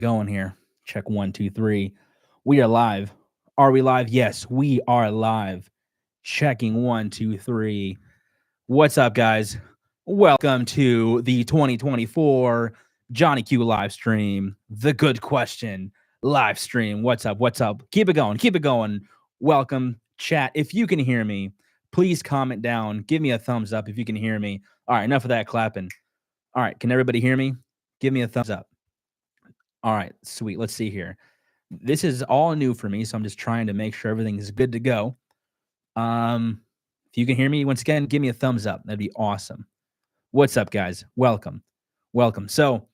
Going here. Check one, two, three. We are live. Are we live? Yes, we are live. Checking one, two, three. What's up, guys? Welcome to the 2024 Johnny Q live stream. The Good Question live stream. What's up? What's up? Keep it going. Keep it going. Welcome, chat. If you can hear me, please comment down. Give me a thumbs up if you can hear me. All right, enough of that clapping. All right, can everybody hear me? Give me a thumbs up. All right, sweet. Let's see here. This is all new for me, so I'm just trying to make sure everything is good to go. If you can hear me, once again, give me a thumbs up. That'd be awesome. What's up, guys? Welcome. Welcome. So,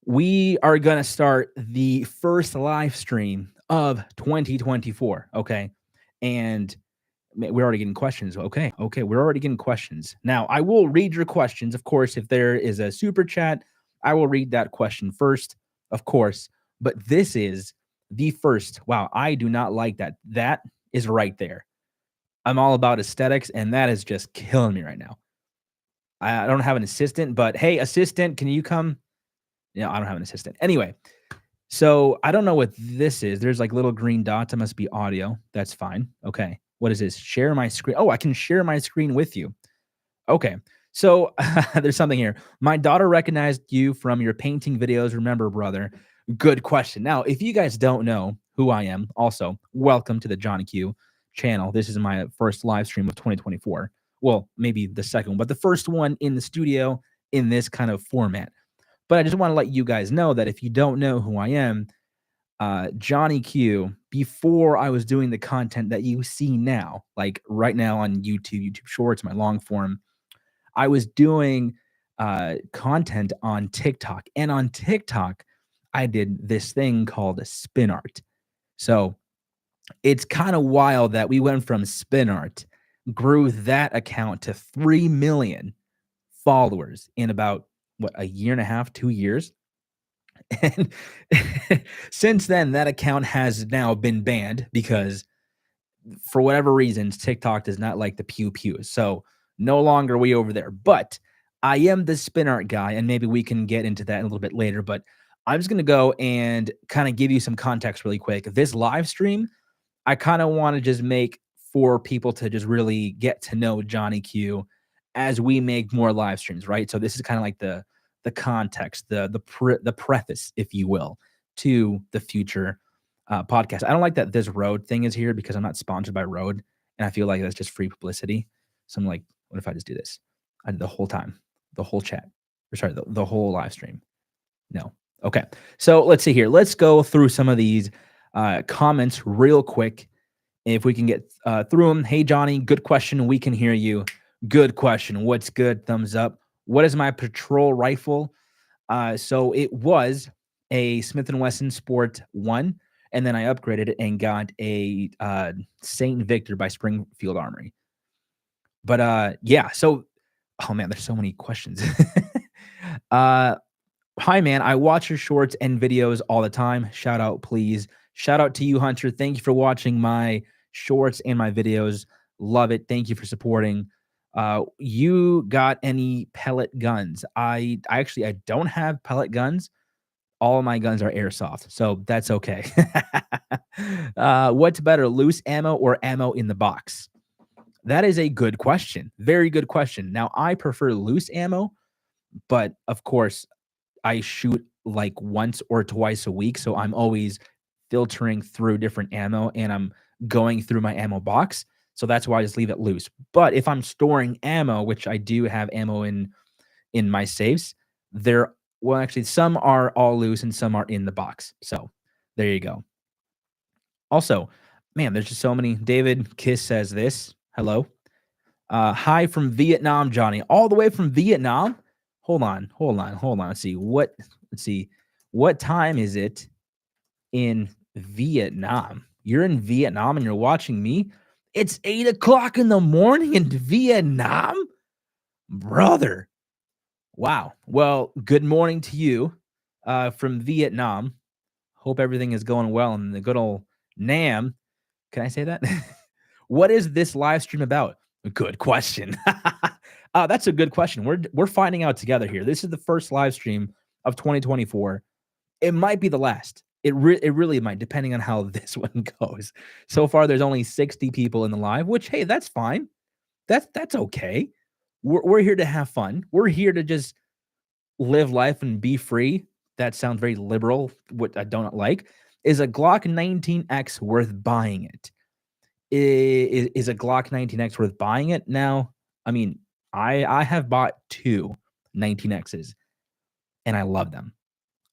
we are going to start the first live stream of 2024, okay? And we're already getting questions. Okay, we're already getting questions. Now, I will read your questions. Of course, if there is a super chat, I will read that question first, of course. But this is the first. Wow, I do not like that. That is right there. I'm all about aesthetics, and that is just killing me right now. I don't have an assistant, but hey, assistant, can you come? No, I don't have an assistant. Anyway, so I don't know what this is. There's like little green dots. It must be audio. That's fine. Okay. What is this? Share my screen. Oh, I can share my screen with you. Okay. So there's something here. My daughter recognized you from your painting videos. Remember, brother? Good question. Now, if you guys don't know who I am, also, welcome to the Johnny Q channel. This is my first live stream of 2024. Well, maybe the second one, but the first one in the studio in this kind of format. But I just want to let you guys know that if you don't know who I am, Johnny Q, before I was doing the content that you see now, like right now on YouTube Shorts, my long form, I was doing content on TikTok. And on TikTok, I did this thing called spin art. So it's kind of wild that we went from spin art, grew that account to 3 million followers in about, what, a year and a half, 2 years? And since then, that account has now been banned because for whatever reasons, TikTok does not like the pew pews. So no longer are we over there. But I am the spin art guy, and maybe we can get into that a little bit later. But I'm just going to go and kind of give you some context really quick. This live stream, I kind of want to just make for people to just really get to know Johnny Q as we make more live streams, right? So this is kind of like the context, the preface, if you will, to the future podcast. I don't like that this Rode thing is here because I'm not sponsored by Rode, and I feel like that's just free publicity. So I'm like, what if I just do this? I did the whole time, the whole chat, or sorry, the whole live stream. No. Okay. So let's see here. Let's go through some of these comments real quick. If we can get through them. Hey, Johnny, good question. We can hear you. Good question. What's good? Thumbs up. What is my patrol rifle? So it was a Smith & Wesson Sport 1, and then I upgraded it and got a St. Victor by Springfield Armory. But yeah, so, oh man, there's so many questions. Hi, man. I watch your shorts and videos all the time. Shout out, please. Shout out to you, Hunter. Thank you for watching my shorts and my videos. Love it. Thank you for supporting. You got any pellet guns? I don't have pellet guns. All of my guns are airsoft, so that's okay. What's better, loose ammo or ammo in the box? That is a good question. Very good question. Now, I prefer loose ammo, but of course, I shoot like once or twice a week, so I'm always filtering through different ammo, and I'm going through my ammo box. So that's why I just leave it loose. But if I'm storing ammo, which I do have ammo in my safes, actually some are all loose and some are in the box. So there you go. Also, man, there's just so many. David Kiss says this. Hello. Hi from Vietnam, Johnny. All the way from Vietnam? Hold on. Let's see. What time is it in Vietnam? You're in Vietnam and you're watching me? It's 8 o'clock in the morning in Vietnam? Brother. Wow. Well, good morning to you from Vietnam. Hope everything is going well in the good old Nam. Can I say that? What is this live stream about? Good question. That's a good question. We're finding out together here. This is the first live stream of 2024. It might be the last. It really might, depending on how this one goes. So far, there's only 60 people in the live, which, hey, that's fine. That's okay. We're here to have fun. We're here to just live life and be free. That sounds very liberal. What I don't like is a Glock 19X worth buying it. Is a Glock 19X worth buying it? Now, I mean, I have bought two 19Xs and I love them.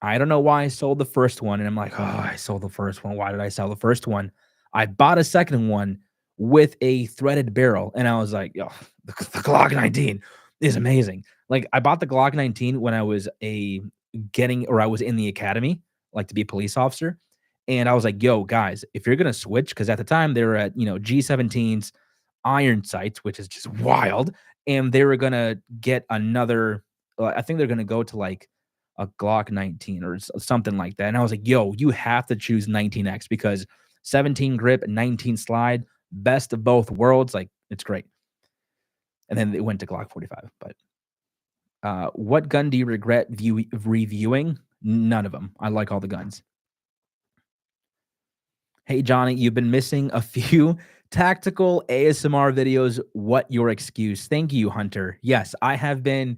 I don't know why I sold the first one, and I'm like, "Oh, I sold the first one. Why did I sell the first one?" I bought a second one with a threaded barrel, and I was like, "Yo, the Glock 19 is amazing." Like, I bought the Glock 19 when I was I was in the academy, like, to be a police officer, and I was like, "Yo, guys, if you're gonna switch," because at the time, they were at, G17s, iron sights, which is just wild, and they were gonna get another I think they're gonna go to, like, a Glock 19 or something like that. And I was like, yo, you have to choose 19X because 17 grip, 19 slide, best of both worlds. Like, it's great. And then it went to Glock 45. But what gun do you regret reviewing? None of them. I like all the guns. Hey, Johnny, you've been missing a few tactical ASMR videos. What your excuse? Thank you, Hunter. Yes, I have been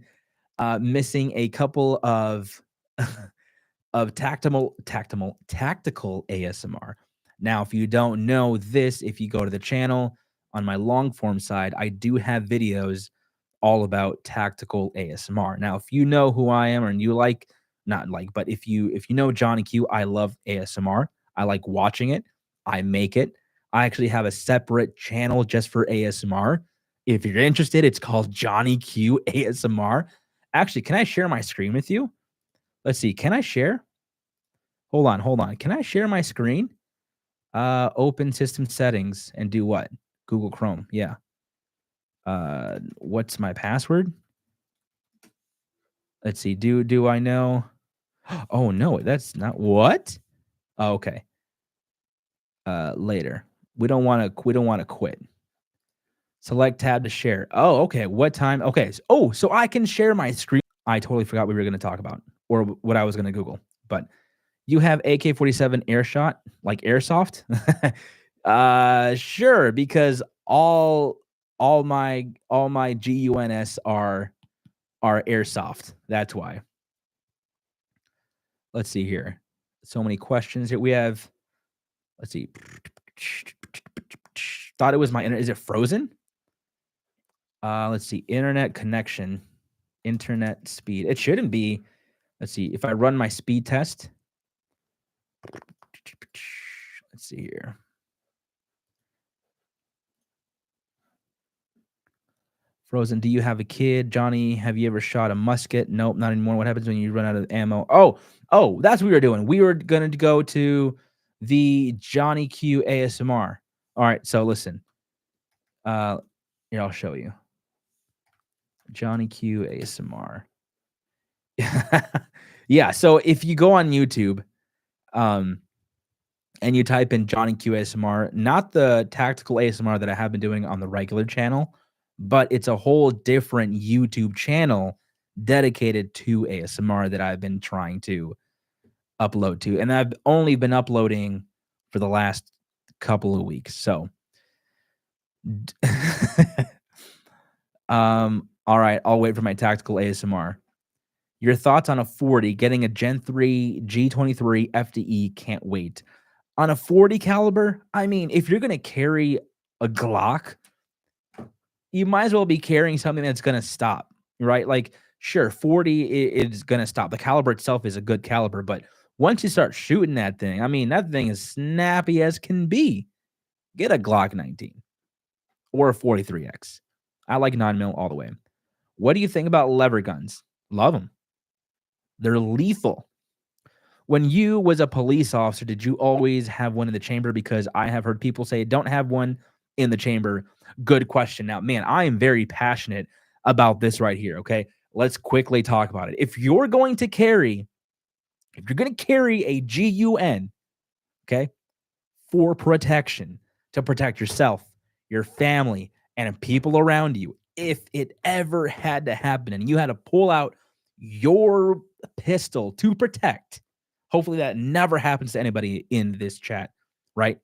missing a couple of of tactical ASMR. Now, if you don't know this, if you go to the channel on my long form side, I do have videos all about tactical ASMR. Now, if you know who I am and you like, not like, but if you know Johnny Q, I love ASMR. I like watching it. I make it. I actually have a separate channel just for ASMR. If you're interested, it's called Johnny Q ASMR. Actually, can I share my screen with you? Let's see. Can I share? Hold on. Can I share my screen? Open system settings and do what? Google Chrome. Yeah. What's my password? Let's see. Do I know? Oh no, that's not what? Oh, okay. Later. We don't want to quit. Select tab to share. Oh, okay. What time? Okay. So I can share my screen. I totally forgot what we were going to talk about or what I was going to Google. But you have AK-47 airshot, like airsoft? Sure, because all my GUNS are airsoft. That's why. Let's see here. So many questions here. We have, let's see. Thought it was my internet. Is it frozen? Let's see. Internet connection. Internet speed. It shouldn't be. Let's see. If I run my speed test. Let's see here. Frozen, do you have a kid? Johnny, have you ever shot a musket? Nope, not anymore. What happens when you run out of ammo? Oh, that's what we were doing. We were going to go to the Johnny Q ASMR. All right, so listen. Here, I'll show you. Johnny Q ASMR. Yeah, so if you go on YouTube, and you type in Johnny Q ASMR, not the tactical ASMR that I have been doing on the regular channel, but it's a whole different YouTube channel dedicated to ASMR that I've been trying to upload to. And I've only been uploading for the last couple of weeks. So all right, I'll wait for my tactical ASMR. Your thoughts on a 40 getting a Gen 3 G23 FDE, can't wait. On a 40 caliber, I mean, if you're going to carry a Glock, you might as well be carrying something that's going to stop, right? Like, sure, 40 is going to stop. The caliber itself is a good caliber, but once you start shooting that thing, I mean, that thing is snappy as can be. Get a Glock 19 or a 43X. I like 9mm all the way. What do you think about lever guns? Love them. They're lethal. When you was a police officer, did you always have one in the chamber? Because I have heard people say don't have one in the chamber. Good question. Now, man, I am very passionate about this right here. Okay. Let's quickly talk about it. If you're going to carry a GUN, okay, for protection, to protect yourself, your family, and people around you, if it ever had to happen and you had to pull out your pistol to protect, Hopefully that never happens to anybody in this chat, right?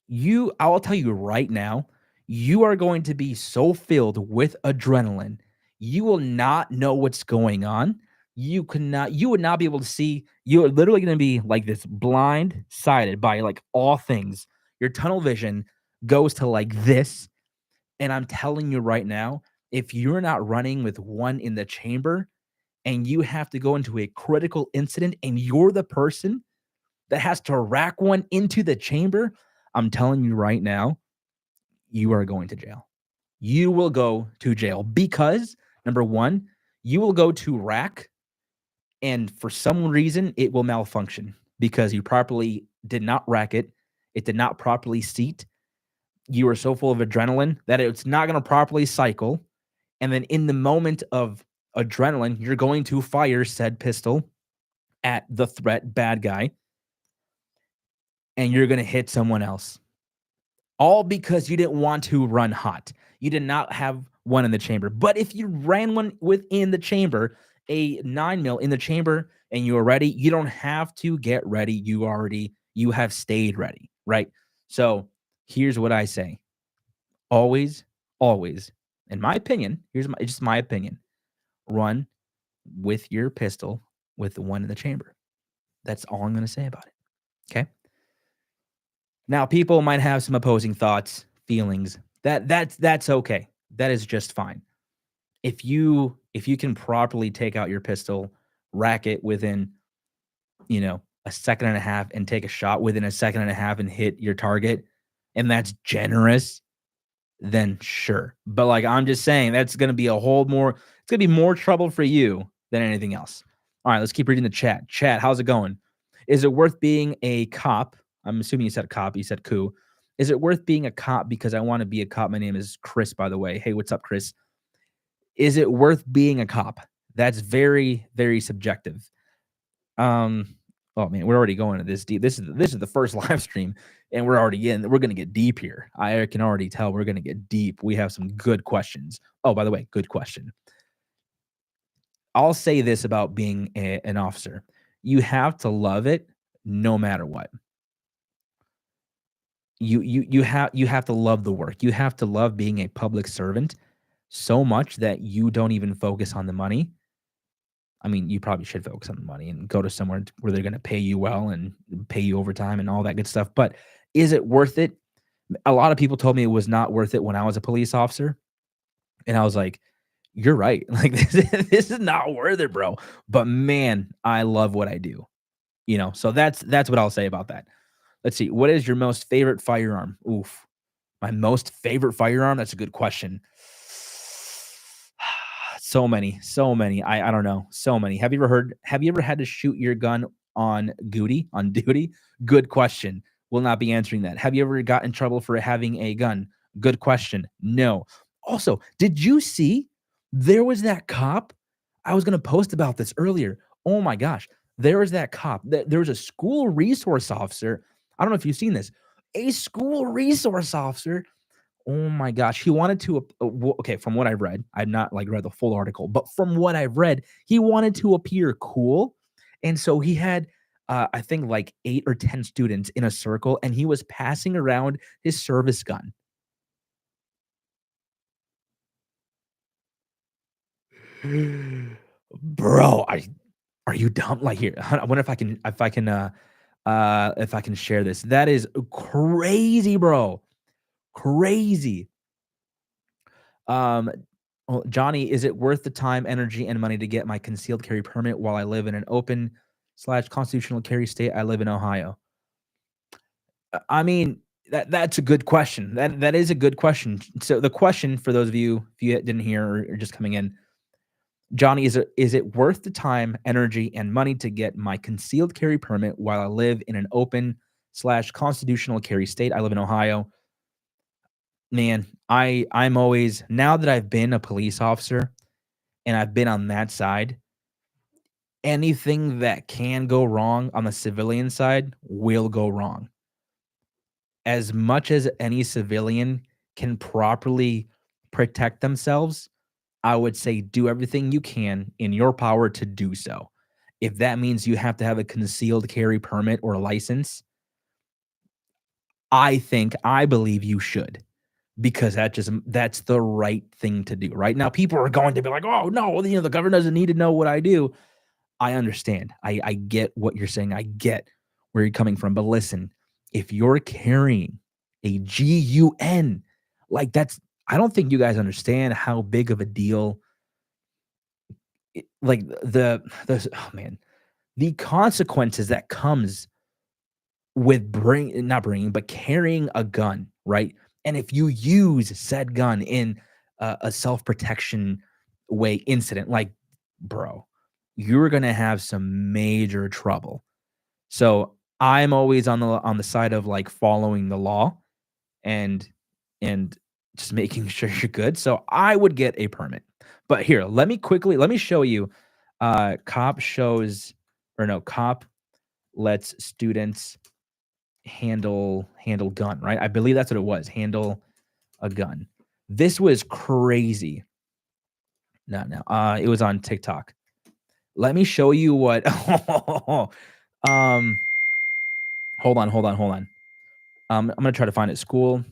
I will tell you right now, you are going to be so filled with adrenaline, you will not know what's going on. You would not be able to see. You are literally going to be like this blind-sided by like all things. Your tunnel vision goes to like this. And I'm telling you right now, if you're not running with one in the chamber and you have to go into a critical incident and you're the person that has to rack one into the chamber, I'm telling you right now, you are going to jail. You will go to jail because number one, you will go to rack and for some reason it will malfunction because you properly did not rack it. It did not properly seat. You are so full of adrenaline that it's not going to properly cycle. And then in the moment of adrenaline, you're going to fire said pistol at the threat bad guy and you're going to hit someone else. All because you didn't want to run hot. You did not have one in the chamber. But if you ran one within the chamber, a 9mm in the chamber, and you are ready, you don't have to get ready. You have stayed ready, right? So here's what I say. Always, always, in my opinion, just my opinion, run with your pistol with the one in the chamber. That's all I'm going to say about it. Okay. Now, people might have some opposing thoughts, feelings. That's okay. That is just fine. If you can properly take out your pistol, rack it within, a second and a half and take a shot within a second and a half and hit your target, and that's generous, then sure. But like I'm just saying, that's gonna be it's gonna be more trouble for you than anything else. All right, let's keep reading the chat. Chat, how's it going? Is it worth being a cop? I'm assuming you said cop, you said coup. Is it worth being a cop because I want to be a cop? My name is Chris, by the way. Hey, what's up, Chris? Is it worth being a cop? That's very, very subjective. Oh man, we're already going to this deep. This is the first live stream, and we're gonna get deep here. I can already tell we're gonna get deep. We have some good questions. Oh, by the way, good question. I'll say this about being an officer. You have to love it no matter what. You have to love the work. You have to love being a public servant so much that you don't even focus on the money. I mean, you probably should focus on the money and go to somewhere where they're gonna pay you well and pay you overtime and all that good stuff, but is it worth it? A lot of people told me it was not worth it when I was a police officer, and I was like, "You're right. Like, this is not worth it, bro." But man, I love what I do, So that's what I'll say about that. Let's see. What is your most favorite firearm? Oof. My most favorite firearm? That's a good question. So many, so many. I don't know. So many. Have you ever had to shoot your gun on duty? On duty? Good question. Will not be answering that. Have you ever got in trouble for having a gun? Good question. No. Also, did you see there was that cop? I was going to post about this earlier. Oh my gosh. There was that cop. There was a school resource officer. I don't know if you've seen this. A school resource officer. Oh my gosh, he wanted to okay, from what I've read, I've not, like, read the full article, but from what I've read, he wanted to appear cool, and so he had, I think, like, 8 or 10 students in a circle, and he was passing around his service gun. Bro, are you dumb? Like, here, I wonder if I can share this. That is crazy, bro. Crazy. Um, well, Johnny, is it worth the time, energy, and money to get my concealed carry permit while I live in an open slash constitutional carry state? I live in Ohio. I mean, that's a good question. That is a good question. So the question for those of you, if you didn't hear or just coming in, Johnny, is it worth the time, energy, and money to get my concealed carry permit while I live in an open slash constitutional carry state? I live in Ohio. Man, I'm always, now that I've been a police officer and I've been on that side, anything that can go wrong on the civilian side will go wrong. As much as any civilian can properly protect themselves, I would say do everything you can in your power to do so. If that means you have to have a concealed carry permit or a license, I believe you should, because that's the right thing to do. Right now, people are going to be like, "Oh no, the government doesn't need to know what I do." I understand. I get what you're saying. I get where you're coming from. But listen, if you're carrying a GUN, like I don't think you guys understand how big of a deal. Like oh man, the consequences that comes with not bringing, but carrying a gun, right? And if you use said gun in a self protection way incident, like, bro, you're gonna have some major trouble. So I'm always on the side of like following the law and and just making sure you're good. So I would get a permit. But here, let me show you. Cop shows, or no, cop lets students handle gun, right? I believe that's what it was. Handle a gun. This was crazy. No. It was on TikTok. Let me show you what. um, hold on. I'm gonna try to find it. School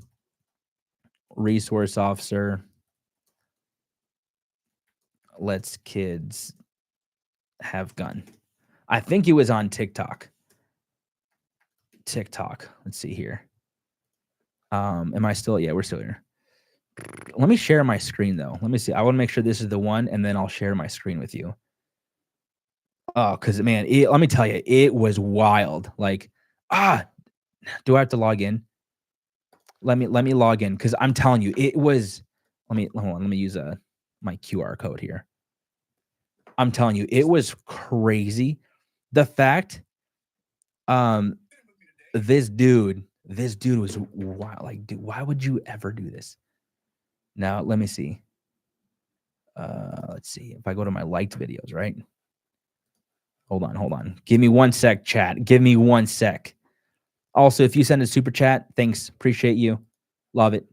resource officer lets kids have gun. I think it was on TikTok. Let's see here. Am I still? Yeah, we're still here. Let me share my screen though. Let me see. I want to make sure this is the one, and then I'll share my screen with you. Oh, because man, let me tell you, it was wild. Like, do I have to log in? Let me log in, because I'm telling you, it was. Hold on. Let me use my QR code here. I'm telling you, it was crazy. The fact, this dude was wild. Like, dude, why would you ever do this? Now, let me see. Let's see if I go to my liked videos, right? Hold on. Give me 1 sec, chat. Give me 1 sec. Also, if you send a super chat, thanks. Appreciate you. Love it.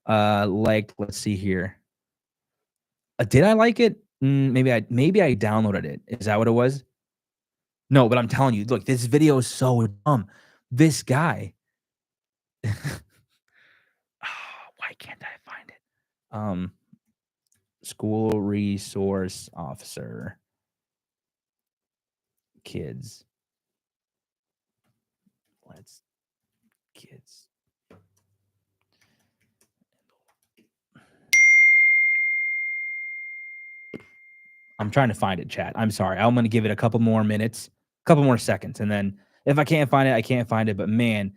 Let's see here. Did I like it? Maybe I downloaded it. Is that what it was? No, but I'm telling you, look, this video is so dumb. This guy. Why can't I find it? School resource officer. Kids. Kids. I'm trying to find it, chat. I'm sorry. I'm going to give it a couple more minutes, a couple more seconds. And then if I can't find it, I can't find it. But man,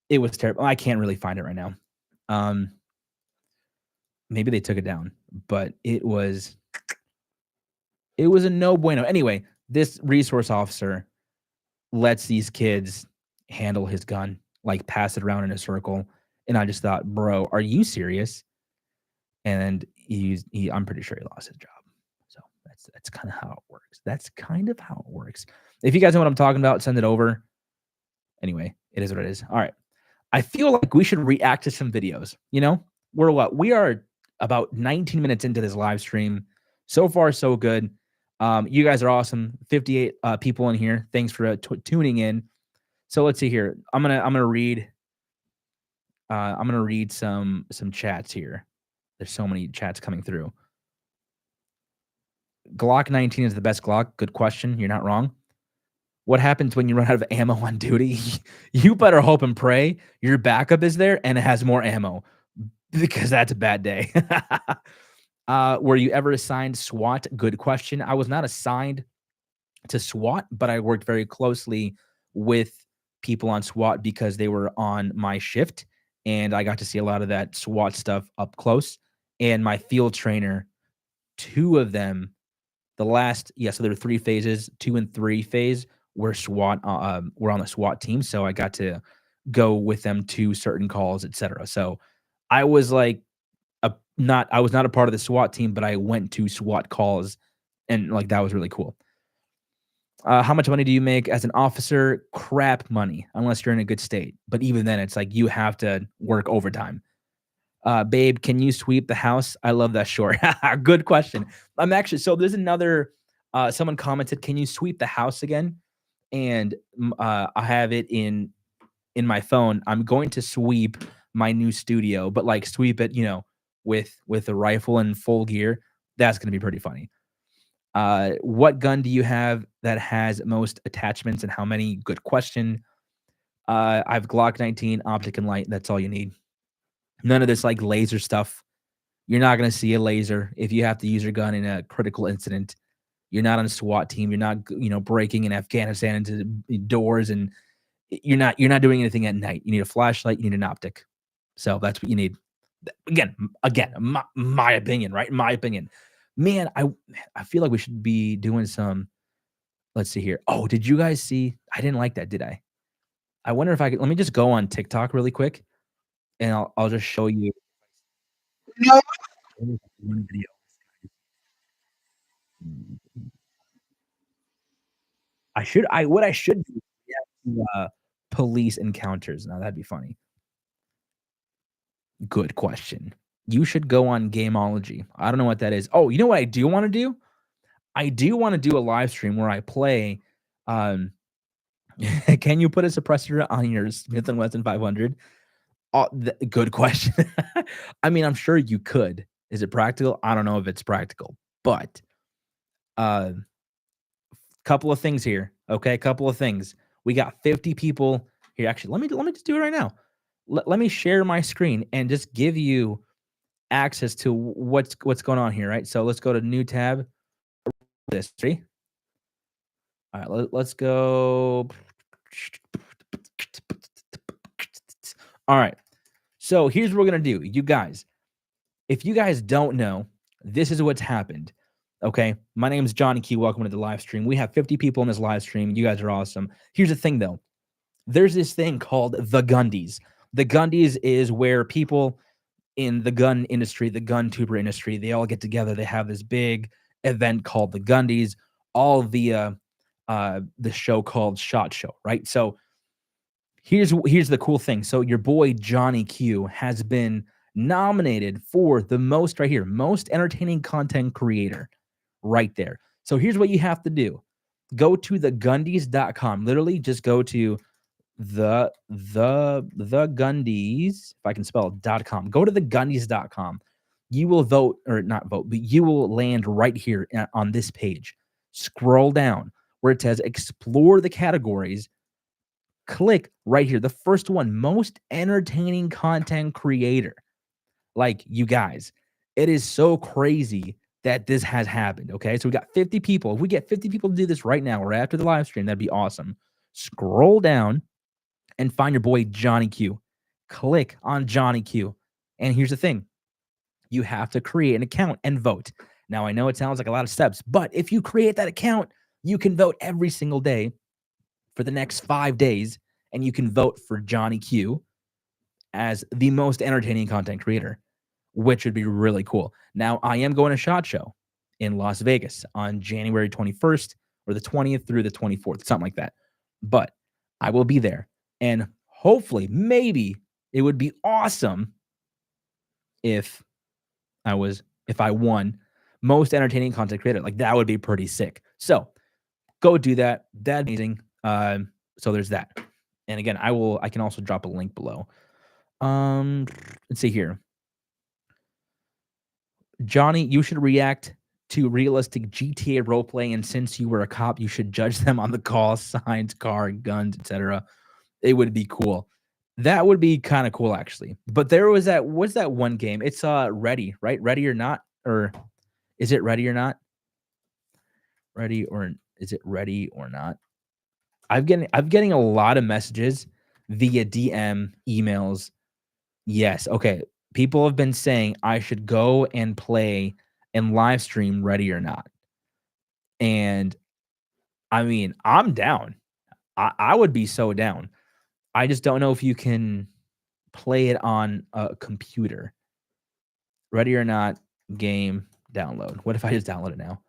it was terrible. I can't really find it right now. Maybe they took it down, but it was a no bueno. Anyway, this resource officer lets these kids handle his gun, like pass it around in a circle. And I just thought, bro, are you serious? And I'm pretty sure he lost his job. So that's kind of how it works. If you guys know what I'm talking about, send it over. Anyway, it is what it is. All right. I feel like we should react to some videos. We are about 19 minutes into this live stream. So far, so good. You guys are awesome. 58 people in here. Thanks for tuning in. So let's see here. I'm gonna read. I'm gonna read some chats here. There's so many chats coming through. Glock 19 is the best Glock. Good question. You're not wrong. What happens when you run out of ammo on duty? You better hope and pray your backup is there and it has more ammo, because that's a bad day. Were you ever assigned SWAT? Good question. I was not assigned to SWAT, but I worked very closely with people on SWAT because they were on my shift, and I got to see a lot of that SWAT stuff up close. And my field trainer, 2 of them, so there were 3 phases, 2 and 3 phase were SWAT, were on the SWAT team. So I got to go with them to certain calls, etc. So I was like, I was not a part of the SWAT team, but I went to SWAT calls, and like that was really cool. How much money do you make as an officer? Crap money, unless you're in a good state. But even then, it's like you have to work overtime. Babe, can you sweep the house? I love that short. Good question. So there's another Someone commented, "Can you sweep the house again?" And I have it in my phone. I'm going to sweep my new studio, but like sweep it, with a rifle and full gear. That's going to be pretty funny. What gun do you have that has most attachments and how many? Good question. I have Glock 19, optic and light. That's all you need. None of this like laser stuff. You're not going to see a laser if you have to use your gun in a critical incident. You're not on a SWAT team. You're not, breaking in Afghanistan into doors, and you're not doing anything at night. You need a flashlight. You need an optic. So that's what you need. Again, my opinion, right? My opinion. Man, I feel like we should be doing some. Let's see here. Oh, did you guys see? I didn't like that, did I? I wonder if I could. Let me just go on TikTok really quick, and I'll just show you one video. What I should do is react to, police encounters. Now that'd be funny. Good question. You should go on Gameology. I don't know what that is. Oh, you know what I do wanna do? I do wanna do a live stream where I play, um can you put a suppressor on your Smith& and Wesson 500? Good question. I mean, I'm sure you could. Is it practical? I don't know if it's practical, but, uh, couple of things here, okay? Couple of things. We got 50 people here. Actually, let me just do it right now. Let me share my screen and just give you access to what's going on here, right? So let's go to new tab. This three. All right, let's go. All right. So here's what we're gonna do, you guys. If you guys don't know, this is what's happened. Okay. My name is Johnny Q. Welcome to the live stream. We have 50 people in this live stream. You guys are awesome. Here's the thing though. There's this thing called the Gundies. The Gundies is where people in the gun industry, the gun tuber industry, they all get together. They have this big event called the Gundies, all via the show called Shot Show, right? So here's the cool thing. So your boy Johnny Q has been nominated for the most right here, most entertaining content creator right there. So here's what you have to do. Go to thegundies.com. Literally just go to the Gundies, if I can spell .com. Go to thegundies.com. You will vote, or not vote, but you will land right here on this page. Scroll down where it says explore the categories. Click right here. The first one, most entertaining content creator. Like, you guys, it is so crazy that this has happened. Okay. So we got 50 people. If we get 50 people to do this right now or after the live stream, that'd be awesome. Scroll down and find your boy Johnny Q. Click on Johnny Q. And here's the thing. You have to create an account and vote. Now, I know it sounds like a lot of steps, but if you create that account, you can vote every single day for the next 5 days, and you can vote for Johnny Q as the most entertaining content creator, which would be really cool. Now, I am going to SHOT Show in Las Vegas on January 21st or the 20th through the 24th, something like that. But I will be there. And hopefully, maybe it would be awesome if I won most entertaining content creator. Like, that would be pretty sick. So go do that. That's amazing. So there's that. And again, I can also drop a link below. Let's see here. Johnny, you should react to realistic GTA roleplay, and since you were a cop, you should judge them on the call, signs, car, guns, etc. It would be cool. That would be kind of cool, actually. But there was what's that one game? It's Ready, right? Ready or Not? Or is it Ready or Not? Ready or is it Ready or Not? I'm getting a lot of messages via DM, emails. Yes, okay. People have been saying I should go and play and live stream Ready or Not. And I mean, I'm down. I would be so down. I just don't know if you can play it on a computer. Ready or Not game download. What if I just download it now?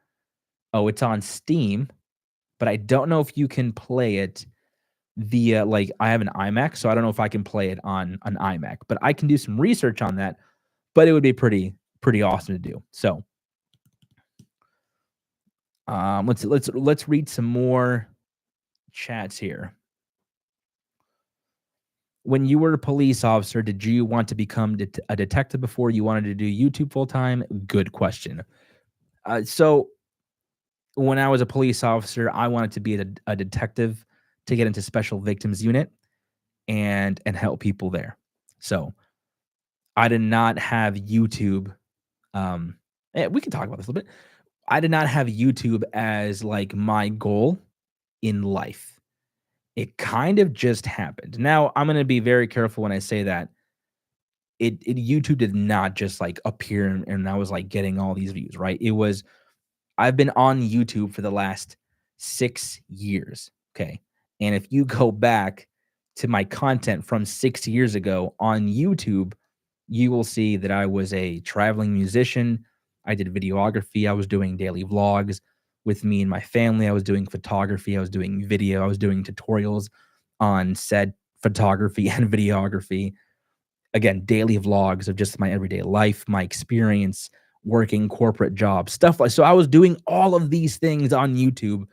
Oh, it's on Steam, but I don't know if you can play it via, like, I have an iMac, so I don't know if I can play it on an iMac, but I can do some research on that. But it would be pretty awesome to do. So Let's read some more chats here. When you were a police officer, did you want to become a detective before you wanted to do YouTube full time? Good question. So when I was a police officer, I wanted to be a detective to get into special victims unit and help people there. So I did not have YouTube. We can talk about this a little bit. I did not have YouTube as like my goal in life. It kind of just happened. Now I'm going to be very careful when I say that. It YouTube did not just like appear and I was like getting all these views, right? It was I've been on YouTube for the last 6 years, okay? And if you go back to my content from 6 years ago on YouTube, you will see that I was a traveling musician. I did videography. I was doing daily vlogs with me and my family. I was doing photography. I was doing video. I was doing tutorials on said photography and videography. Again, daily vlogs of just my everyday life, my experience working corporate jobs, stuff like so I was doing all of these things on YouTube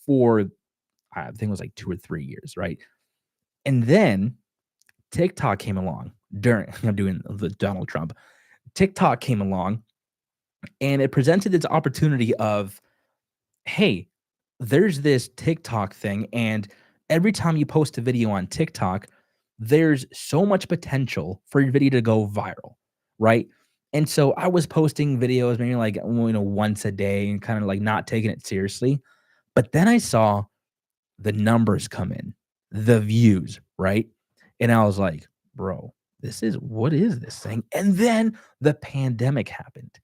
for I think it was like 2 or 3 years, right? And then TikTok came along during I'm doing the Donald Trump. TikTok came along and it presented this opportunity of, hey, there's this TikTok thing, and every time you post a video on TikTok, there's so much potential for your video to go viral, right? And so I was posting videos maybe like once a day and kind of like not taking it seriously. But then I saw the numbers come in, the views, right? And I was like, bro, what is this thing? And then the pandemic happened.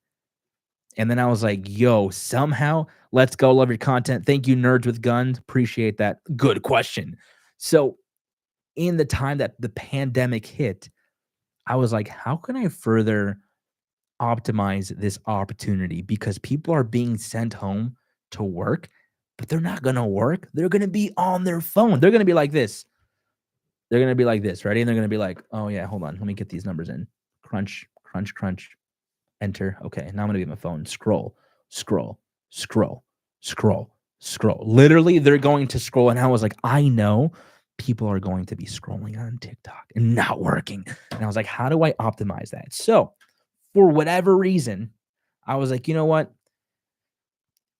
And then I was like, yo, somehow, let's go. Love your content. Thank you, Nerds with Guns. Appreciate that. Good question. So, in the time that the pandemic hit, I was like, how can I further optimize this opportunity? Because people are being sent home to work, but they're not going to work. They're going to be on their phone. They're going to be like this. They're going to be like this, ready? And they're going to be like, oh, yeah, hold on. Let me get these numbers in. Crunch, crunch, crunch. Enter. Okay, now I'm gonna be on my phone. Scroll, scroll, scroll, scroll, scroll. Literally, they're going to scroll. And I was like, I know people are going to be scrolling on TikTok and not working. And I was like, how do I optimize that? So, for whatever reason, I was like, you know what?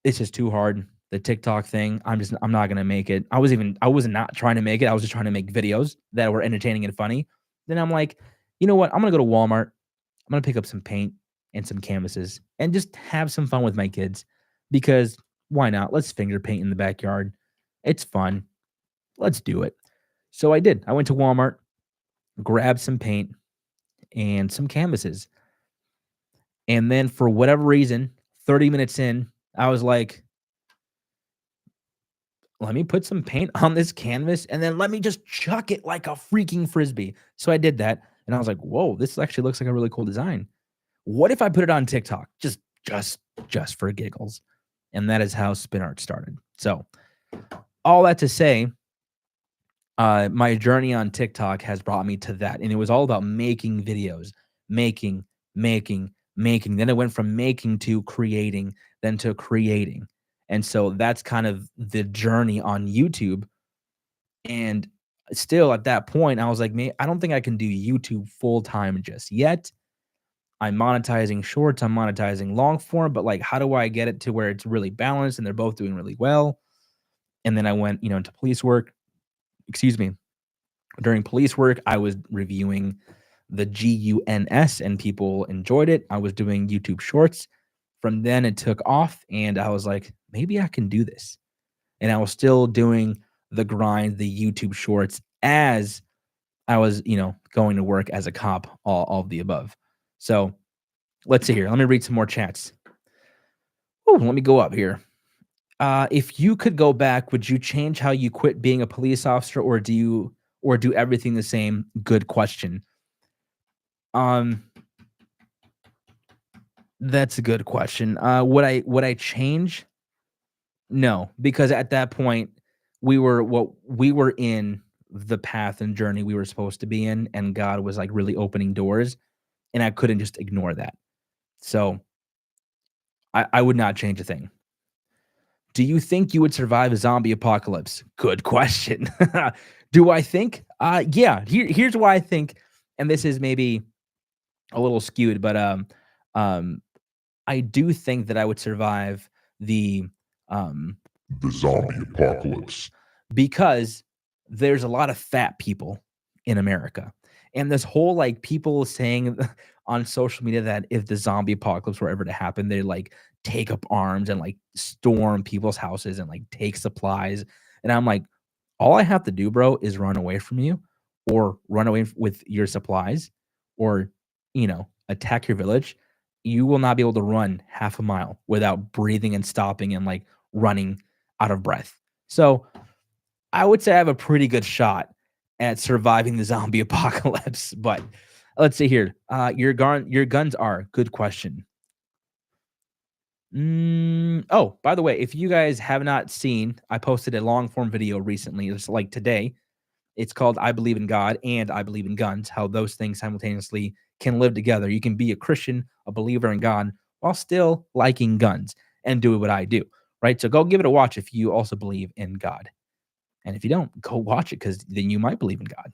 It's just too hard. The TikTok thing, I'm not gonna make it. I was not trying to make it. I was just trying to make videos that were entertaining and funny. Then I'm like, you know what? I'm gonna go to Walmart. I'm gonna pick up some paint and some canvases and just have some fun with my kids because why not? Let's finger paint in the backyard. It's fun. Let's do it. So I did. I went to Walmart, grabbed some paint and some canvases. And then for whatever reason, 30 minutes in, I was like, let me put some paint on this canvas and then let me just chuck it like a freaking frisbee. So I did that and I was like, whoa, this actually looks like a really cool design. What if I put it on TikTok? Just for giggles. And that is how spin art started. So all that to say, my journey on TikTok has brought me to that. And it was all about making videos, making, making. Then it went from making to creating, then to creating. And so that's kind of the journey on YouTube. And still at that point, I was like, man, I don't think I can do YouTube full time just yet. I'm monetizing shorts, I'm monetizing long form, but like, how do I get it to where it's really balanced and they're both doing really well? And then I went, into police work. Excuse me. During police work, I was reviewing the GUNS and people enjoyed it. I was doing YouTube shorts. From then it took off and I was like, maybe I can do this. And I was still doing the grind, the YouTube shorts as I was, going to work as a cop, all of the above. So let's see here. Let me read some more chats. Ooh, let me go up here. If you could go back, would you change how you quit being a police officer, or do everything the same? Good question. Um, that's a good question. Would I change? No, because at that point we were in the path and journey we were supposed to be in, and God was like really opening doors, and I couldn't just ignore that. So I would not change a thing. Do you think you would survive a zombie apocalypse? Good question. Do I think? Yeah. Here's why I think, and this is maybe a little skewed, but um, I do think that I would survive the um The zombie apocalypse. because there's a lot of fat people in America. And this whole like people saying on social media that if the zombie apocalypse were ever to happen, they like take up arms and like storm people's houses and like take supplies. And I'm like, all I have to do, bro, is run away from you or run away with your supplies or, attack your village. You will not be able to run half a mile without breathing and stopping and like running out of breath. So I would say I have a pretty good shot at surviving the zombie apocalypse, but let's see here. Your guns are good question. Oh, by the way, if you guys have not seen, I posted a long form video recently. It's like today. It's called "I Believe in God" and "I Believe in Guns." How those things simultaneously can live together. You can be a Christian, a believer in God, while still liking guns and doing what I do. Right. So go give it a watch if you also believe in God. And if you don't, go watch it because then you might believe in God.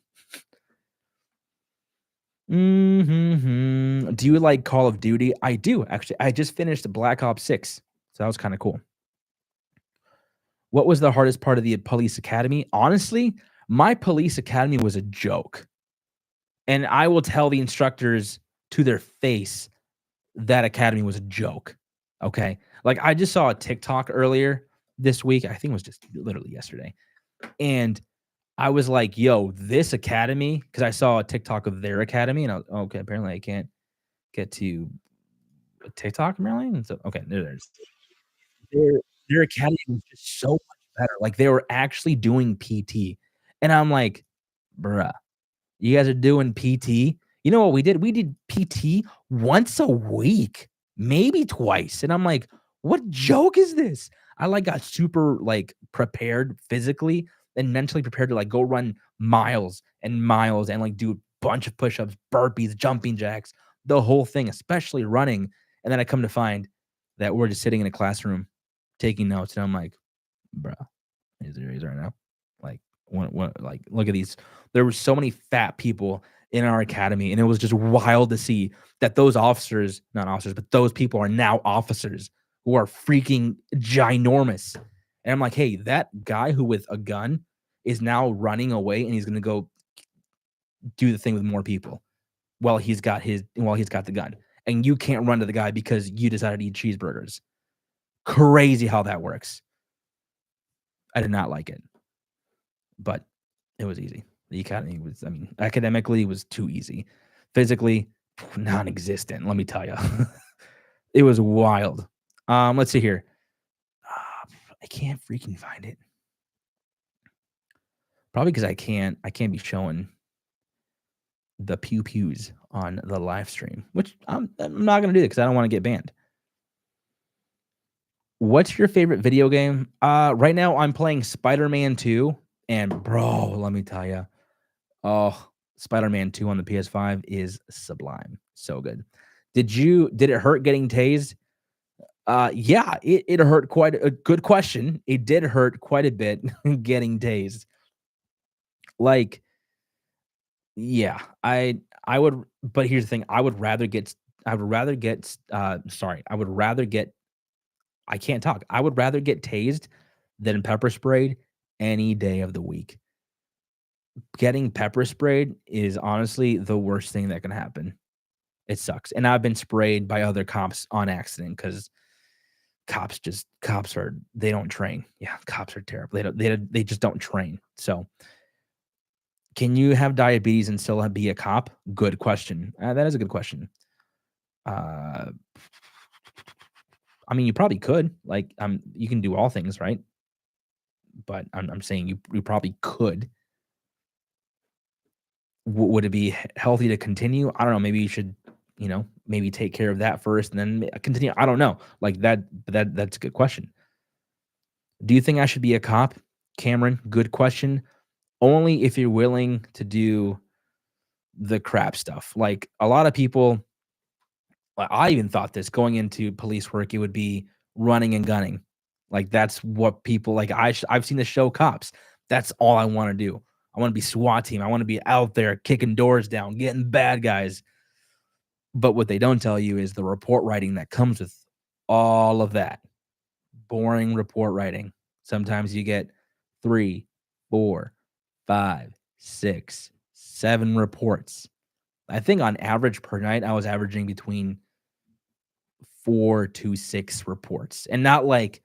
Do you like Call of Duty? I do, actually. I just finished Black Ops 6, so that was kind of cool. What was the hardest part of the police academy? Honestly, my police academy was a joke. And I will tell the instructors to their face that academy was a joke. Okay. Like I just saw a TikTok earlier this week. I think it was just literally yesterday. And I was like, yo, this academy, because I saw a TikTok of their academy, and I was, okay, apparently I can't get to TikTok, apparently. And so, okay, there's their their academy was just so much better. Like they were actually doing PT. And I'm like, bruh, you guys are doing PT. You know what we did? We did PT once a week, maybe twice. And I'm like, what joke is this? I like got super like prepared physically and mentally prepared to like go run miles and like do a bunch of push-ups, burpees, jumping jacks, the whole thing, especially running. And then I come to find that we're just sitting in a classroom taking notes. And I'm like, bro, is there right now? Like, what, like, look at these. There were so many fat people in our academy, and it was just wild to see that those officers, not officers, but those people are now officers who are freaking ginormous. And I'm like, hey, that guy who with a gun is now running away, and he's gonna go do the thing with more people while he's got the gun. And you can't run to the guy because you decided to eat cheeseburgers. Crazy how that works. I did not like it, but it was easy. The academy was, I mean, academically it was too easy. Physically, non-existent, let me tell you. It was wild. Let's see here. I can't freaking find it. Probably because I can't be showing the pew-pews on the live stream, which I'm not gonna do it because I don't want to get banned. What's your favorite video game? Right now I'm playing Spider-Man 2, and bro, let me tell you, oh, Spider-Man 2 on the PS5 is sublime. So good. Did it hurt getting tased? Yeah, it hurt quite a good question. It did hurt quite a bit getting tased. Like, yeah, I would, but here's the thing, I would rather get I can't talk. I would rather get tased than pepper sprayed any day of the week. Getting pepper sprayed is honestly the worst thing that can happen. It sucks, and I've been sprayed by other cops on accident because cops are they don't train. Yeah, cops are terrible. They just don't train. So, can you have diabetes and still be a cop? Good question. That is a good question. Uh, I mean, you probably could. Like, you can do all things, right? But I'm saying you probably could. Would it be healthy to continue? I don't know. Maybe you should, maybe take care of that first and then continue. I don't know. Like that's a good question. Do you think I should be a cop? Cameron, good question. Only if you're willing to do the crap stuff. Like a lot of people, I even thought this going into police work, it would be running and gunning. Like, that's what people like. I've seen the show Cops. That's all I want to do. I want to be SWAT team. I want to be out there kicking doors down, getting bad guys. But what they don't tell you is the report writing that comes with all of that. Boring report writing. Sometimes you get 3, 4, 5, 6, 7 reports. I think on average per night, I was averaging between 4 to 6 reports. And not like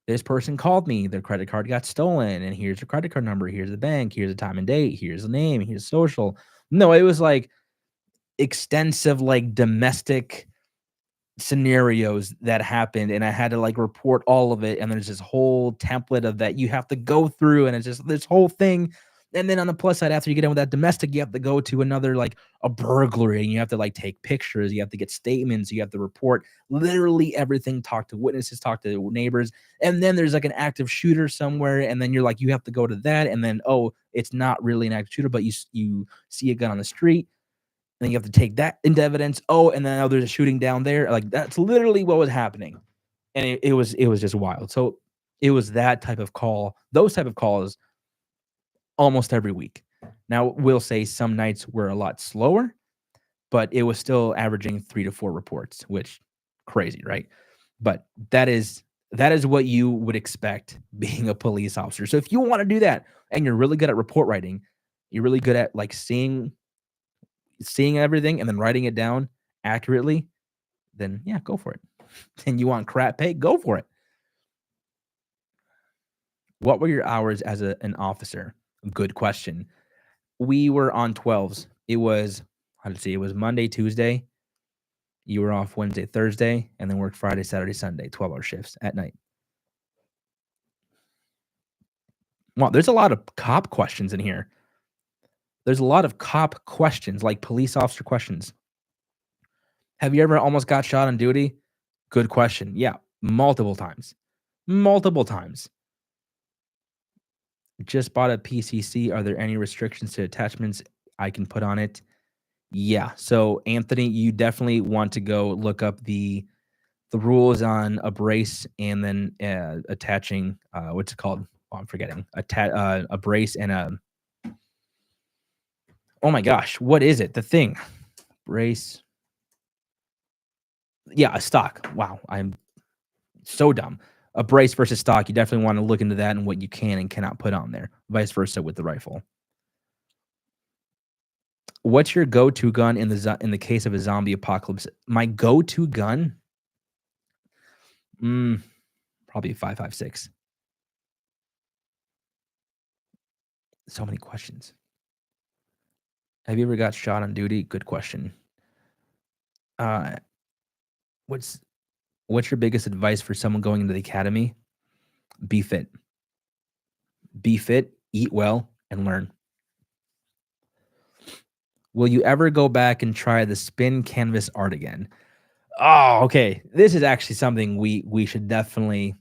this person called me, their credit card got stolen, and here's your credit card number, here's the bank, here's the time and date, here's the name, here's social. No, it was like extensive, like domestic scenarios that happened, and I had to like report all of it. And there's this whole template of that you have to go through, and it's just this whole thing. And then on the plus side, after you get in with that domestic, you have to go to another like a burglary, and you have to like take pictures, you have to get statements, you have to report literally everything, talk to witnesses, talk to neighbors. And then there's like an active shooter somewhere, and then you're like, you have to go to that. And then, oh, it's not really an active shooter, but you see a gun on the street. Then you have to take that into evidence. Oh, and then there's a shooting down there. Like, that's literally what was happening. And it was just wild. So it was that type of call, those type of calls almost every week. Now, we'll say some nights were a lot slower, but it was still averaging 3 to 4 reports, which crazy, right? But that is what you would expect being a police officer. So if you want to do that and you're really good at report writing, you're really good at like seeing everything and then writing it down accurately, then yeah, go for it. And you want crap pay, go for it. What were your hours as an officer? Good question. We were on 12s. It was, it was Monday, Tuesday. You were off Wednesday, Thursday, and then worked Friday, Saturday, Sunday, 12-hour shifts at night. Wow, there's a lot of cop questions in here. There's a lot of cop questions, like police officer questions. Have you ever almost got shot on duty? Good question. Yeah, multiple times. Multiple times. Just bought a PCC. Are there any restrictions to attachments I can put on it? Yeah. So, Anthony, you definitely want to go look up the rules on a brace, and then attaching what's it called? Oh, I'm forgetting. A brace and a, oh my gosh, what is it? The thing. Brace. Yeah, a stock. Wow, I'm so dumb. A brace versus stock. You definitely want to look into that and what you can and cannot put on there. Vice versa with the rifle. What's your go-to gun in the case of a zombie apocalypse? My go-to gun? Probably a 5.56. So many questions. Have you ever got shot on duty? Good question. What's your biggest advice for someone going into the academy? Be fit. Be fit, eat well, and learn. Will you ever go back and try the spin canvas art again? Oh, okay. This is actually something we should definitely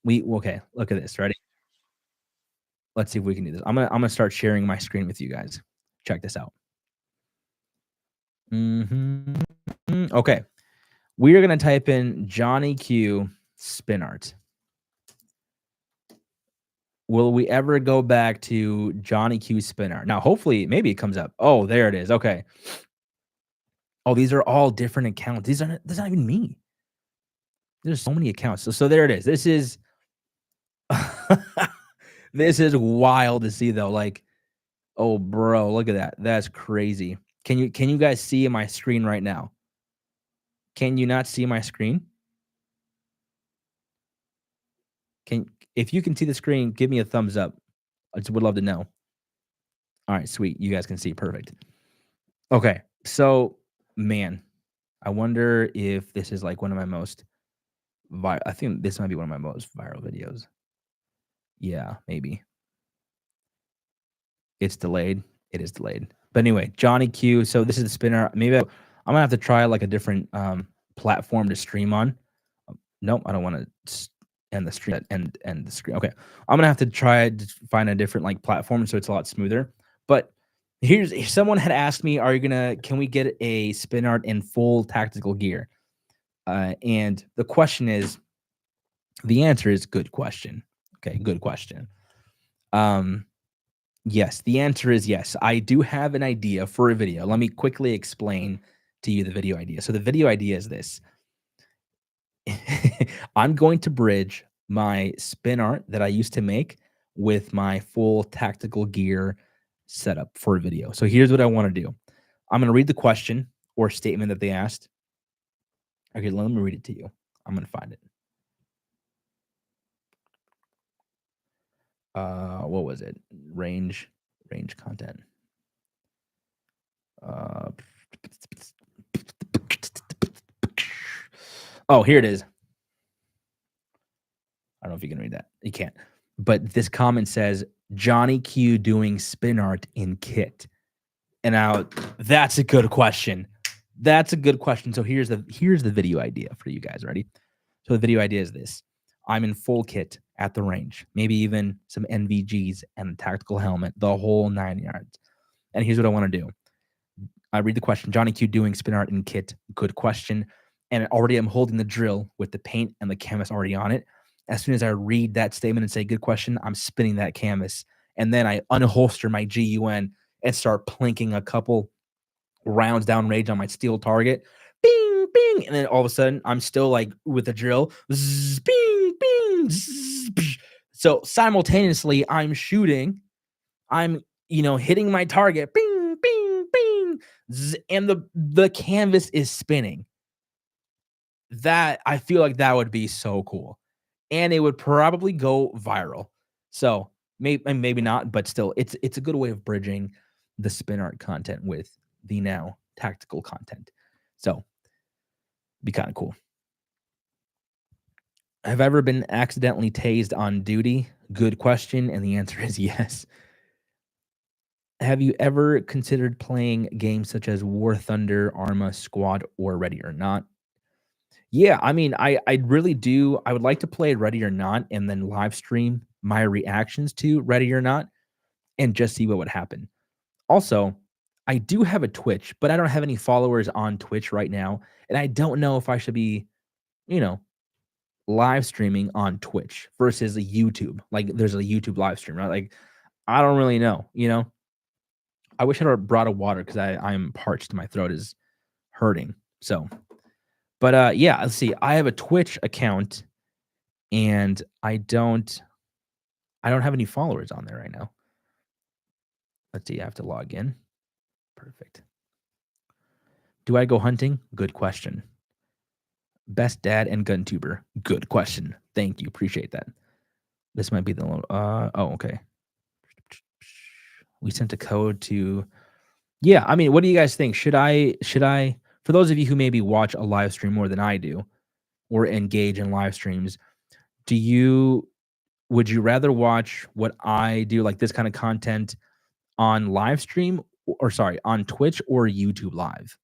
okay, look at this. Ready? Let's see if we can do this. I'm gonna start sharing my screen with you guys. Check this out. Okay. We are gonna type in Johnny Q spin art. Will we ever go back to Johnny Q spin art? Now, hopefully, maybe it comes up. Oh, there it is. Okay. Oh, these are all different accounts. That's not even me. There's so many accounts. So there it is. This is this is wild to see though. Like, oh bro, look at that. That's crazy. Can you guys see my screen right now? Can you not see my screen? If you can see the screen, give me a thumbs up. I just would love to know. All right, sweet. You guys can see. Perfect. Okay. So, man, I wonder if this is like one of my most I think this might be one of my most viral videos. Yeah, maybe. It's delayed. It is delayed. But anyway, Johnny Q. So this is the spinner. Maybe I'm gonna have to try like a different platform to stream on. Nope, I don't want to end the stream. End the screen. Okay, I'm gonna have to try to find a different like platform so it's a lot smoother. But someone had asked me, can we get a spin art in full tactical gear? And the question is, The answer is good question. Okay, good question. Yes, the answer is yes. I do have an idea for a video. Let me quickly explain to you the video idea. So the video idea is this. I'm going to bridge my spin art that I used to make with my full tactical gear setup for a video. So here's what I want to do. I'm going to read the question or statement that they asked. Okay, let me read it to you. I'm going to find it. What was it? Range content. Oh, here it is. I don't know if you can read that. You can't. But this comment says Johnny Q doing spin art in kit. And now that's a good question. That's a good question. So here's the video idea for you guys. Ready? So the video idea is this. I'm in full kit at the range, maybe even some NVGs and a tactical helmet, the whole 9 yards. And here's what I want to do. I read the question, Johnny Q doing spin art in kit. Good question. And already I'm holding the drill with the paint and the canvas already on it. As soon as I read that statement and say, good question, I'm spinning that canvas. And then I unholster my GUN and start plinking a couple rounds downrange on my steel target. Bing, bing. And then all of a sudden, I'm still like with the drill. Zzz, bing, bing. Zzz, so simultaneously, I'm shooting. I'm, hitting my target. Bing, bing, bing. Zzz, and the canvas is spinning. That, I feel like that would be so cool. And it would probably go viral. So maybe not, but still, it's a good way of bridging the spin art content with the now tactical content. So be kind of cool. Have I ever been accidentally tased on duty? Good question. And the answer is yes. Have you ever considered playing games such as War Thunder, Arma, Squad, or Ready or Not? Yeah, I mean, I really do. I would like to play Ready or Not and then live stream my reactions to Ready or Not and just see what would happen. Also, I do have a Twitch, but I don't have any followers on Twitch right now, and I don't know if I should be, live streaming on Twitch versus a YouTube. Like, there's a YouTube live stream, right? Like, I don't really know, I wish I had brought a water because I'm parched. My throat is hurting. So, but yeah, let's see. I have a Twitch account, and I don't have any followers on there right now. Let's see. I have to log in. Perfect. Do I go hunting? Good question. Best dad and gun tuber. Good question. Thank you. Appreciate that. This might be the okay. We sent a code to. Yeah, I mean, what do you guys think? Should I for those of you who maybe watch a live stream more than I do or engage in live streams, would you rather watch what I do, like this kind of content on live stream on Twitch or YouTube live?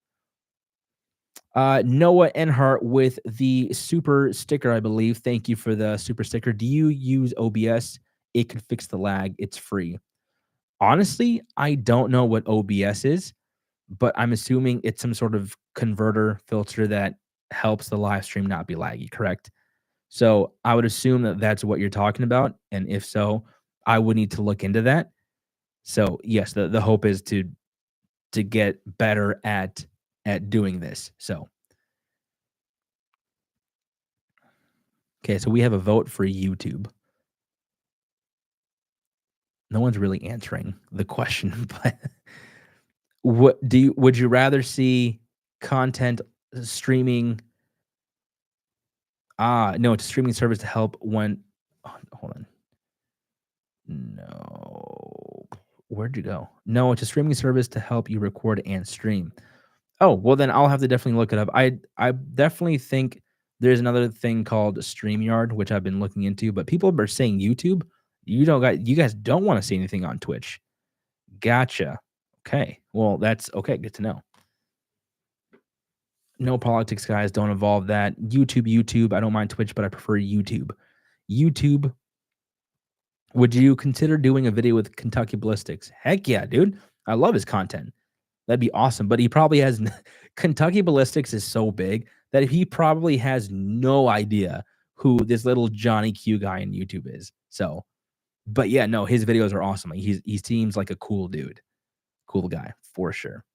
Noah Enhart with the super sticker, I believe. Thank you for the super sticker. Do you use OBS? It could fix the lag. It's free. Honestly, I don't know what OBS is, but I'm assuming it's some sort of converter filter that helps the live stream not be laggy, correct? So I would assume that that's what you're talking about. And if so, I would need to look into that. So yes, the hope is to get better at doing this. So okay, so we have a vote for YouTube. No one's really answering the question, but would you rather see content streaming? No, it's a streaming service to help when hold on. No. Where'd you go? No, it's a streaming service to help you record and stream. Oh, well then I'll have to definitely look it up. I definitely think there's another thing called StreamYard, which I've been looking into, but people are saying YouTube. You guys don't want to see anything on Twitch. Gotcha. Okay. Well, that's okay. Good to know. No politics, guys. Don't involve that. YouTube. I don't mind Twitch, but I prefer YouTube. YouTube. Would you consider doing a video with Kentucky Ballistics? Heck yeah, dude. I love his content. That'd be awesome. But he probably has Kentucky Ballistics is so big that he probably has no idea who this little Johnny Q guy on YouTube is. So, but yeah, no, his videos are awesome. Like he seems like a cool dude, cool guy for sure.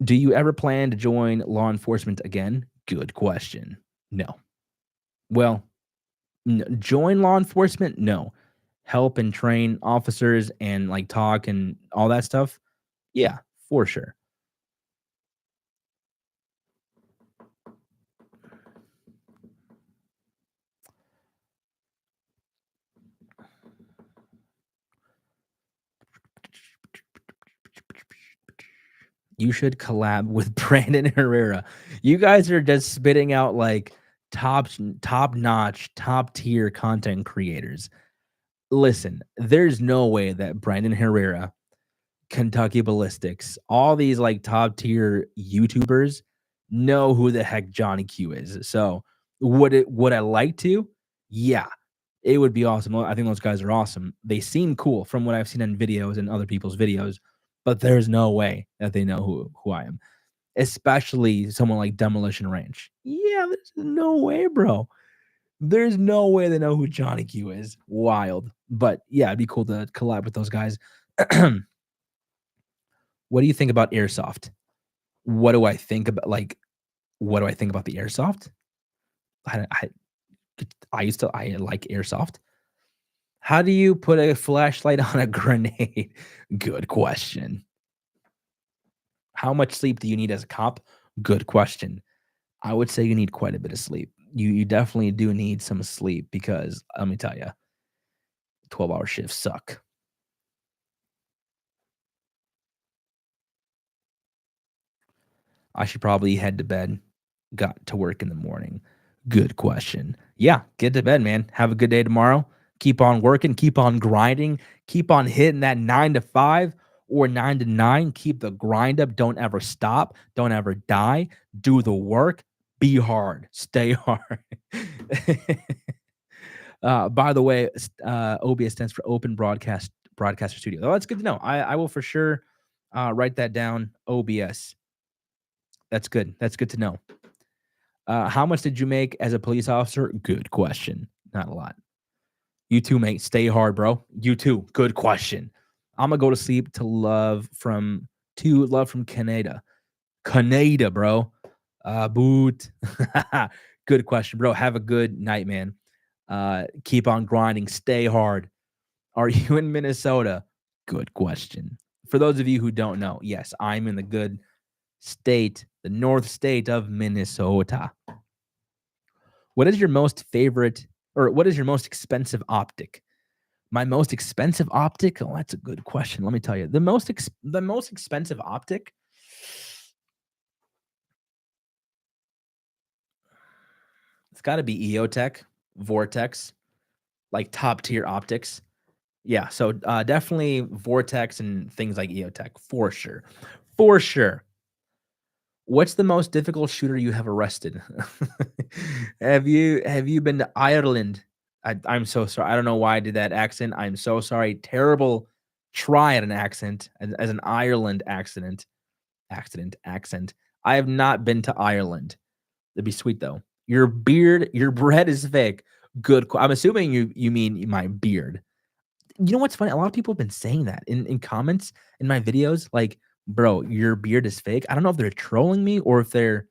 Do you ever plan to join law enforcement again? Good question. No. Well, join law enforcement? No. Help and train officers and like talk and all that stuff? Yeah, for sure. You should collab with Brandon Herrera. You guys are just spitting out like top notch, top tier content creators. Listen, there's no way that Brandon Herrera, Kentucky Ballistics, all these like top tier YouTubers know who the heck Johnny Q is. So would I like to? Yeah, it would be awesome. I think those guys are awesome. They seem cool from what I've seen in videos and other people's videos, but there's no way that they know who I am, especially someone like Demolition Ranch. Yeah, there's no way, bro. There's no way they know who Johnny Q is. Wild. But yeah, it'd be cool to collab with those guys. What do you think about airsoft? What do I think about what do I think about the airsoft? I I, I like airsoft. How do you put a flashlight on a grenade? Good question. How much sleep do you need as a cop? Good question. I would say you need quite a bit of sleep. You definitely do need some sleep because let me tell you, 12-hour shifts suck. I should probably head to bed. Got to work in the morning. Good question. Yeah, get to bed, man. Have a good day tomorrow. Keep on working, keep on grinding, keep on hitting that 9 to 5 or 9 to 9. Keep the grind up. Don't ever stop. Don't ever die. Do the work. Be hard. Stay hard. By the way, OBS stands for Open Broadcaster Studio. Oh, that's good to know. I will for sure write that down. OBS. That's good. That's good to know. How much did you make as a police officer? Good question. Not a lot. You too, mate. Stay hard, bro. You too. Good question. I'm gonna go to sleep to love from Canada. Canada, bro. Boot. Good question, bro. Have a good night, man. Keep on grinding. Stay hard. Are you in Minnesota? Good question. For those of you who don't know, yes, I'm in the good state, the north state of Minnesota. What is your most favorite or what is your most expensive optic? My most expensive optic? Oh, that's a good question. Let me tell you. The most expensive optic. It's got to be EOTech, Vortex, like top tier optics. Yeah, so definitely Vortex and things like EOTech for sure. For sure. What's the most difficult shooter you have arrested? Have you been to Ireland? I'm so sorry. I don't know why I did that accent. I'm so sorry. Terrible try at an accent as an Ireland accent. I have not been to Ireland. That'd be sweet though. Your bread is fake. I'm assuming you mean my beard. You know what's funny? A lot of people have been saying that in comments in my videos, like, "Bro, your beard is fake." I don't know if they're trolling me or if they're,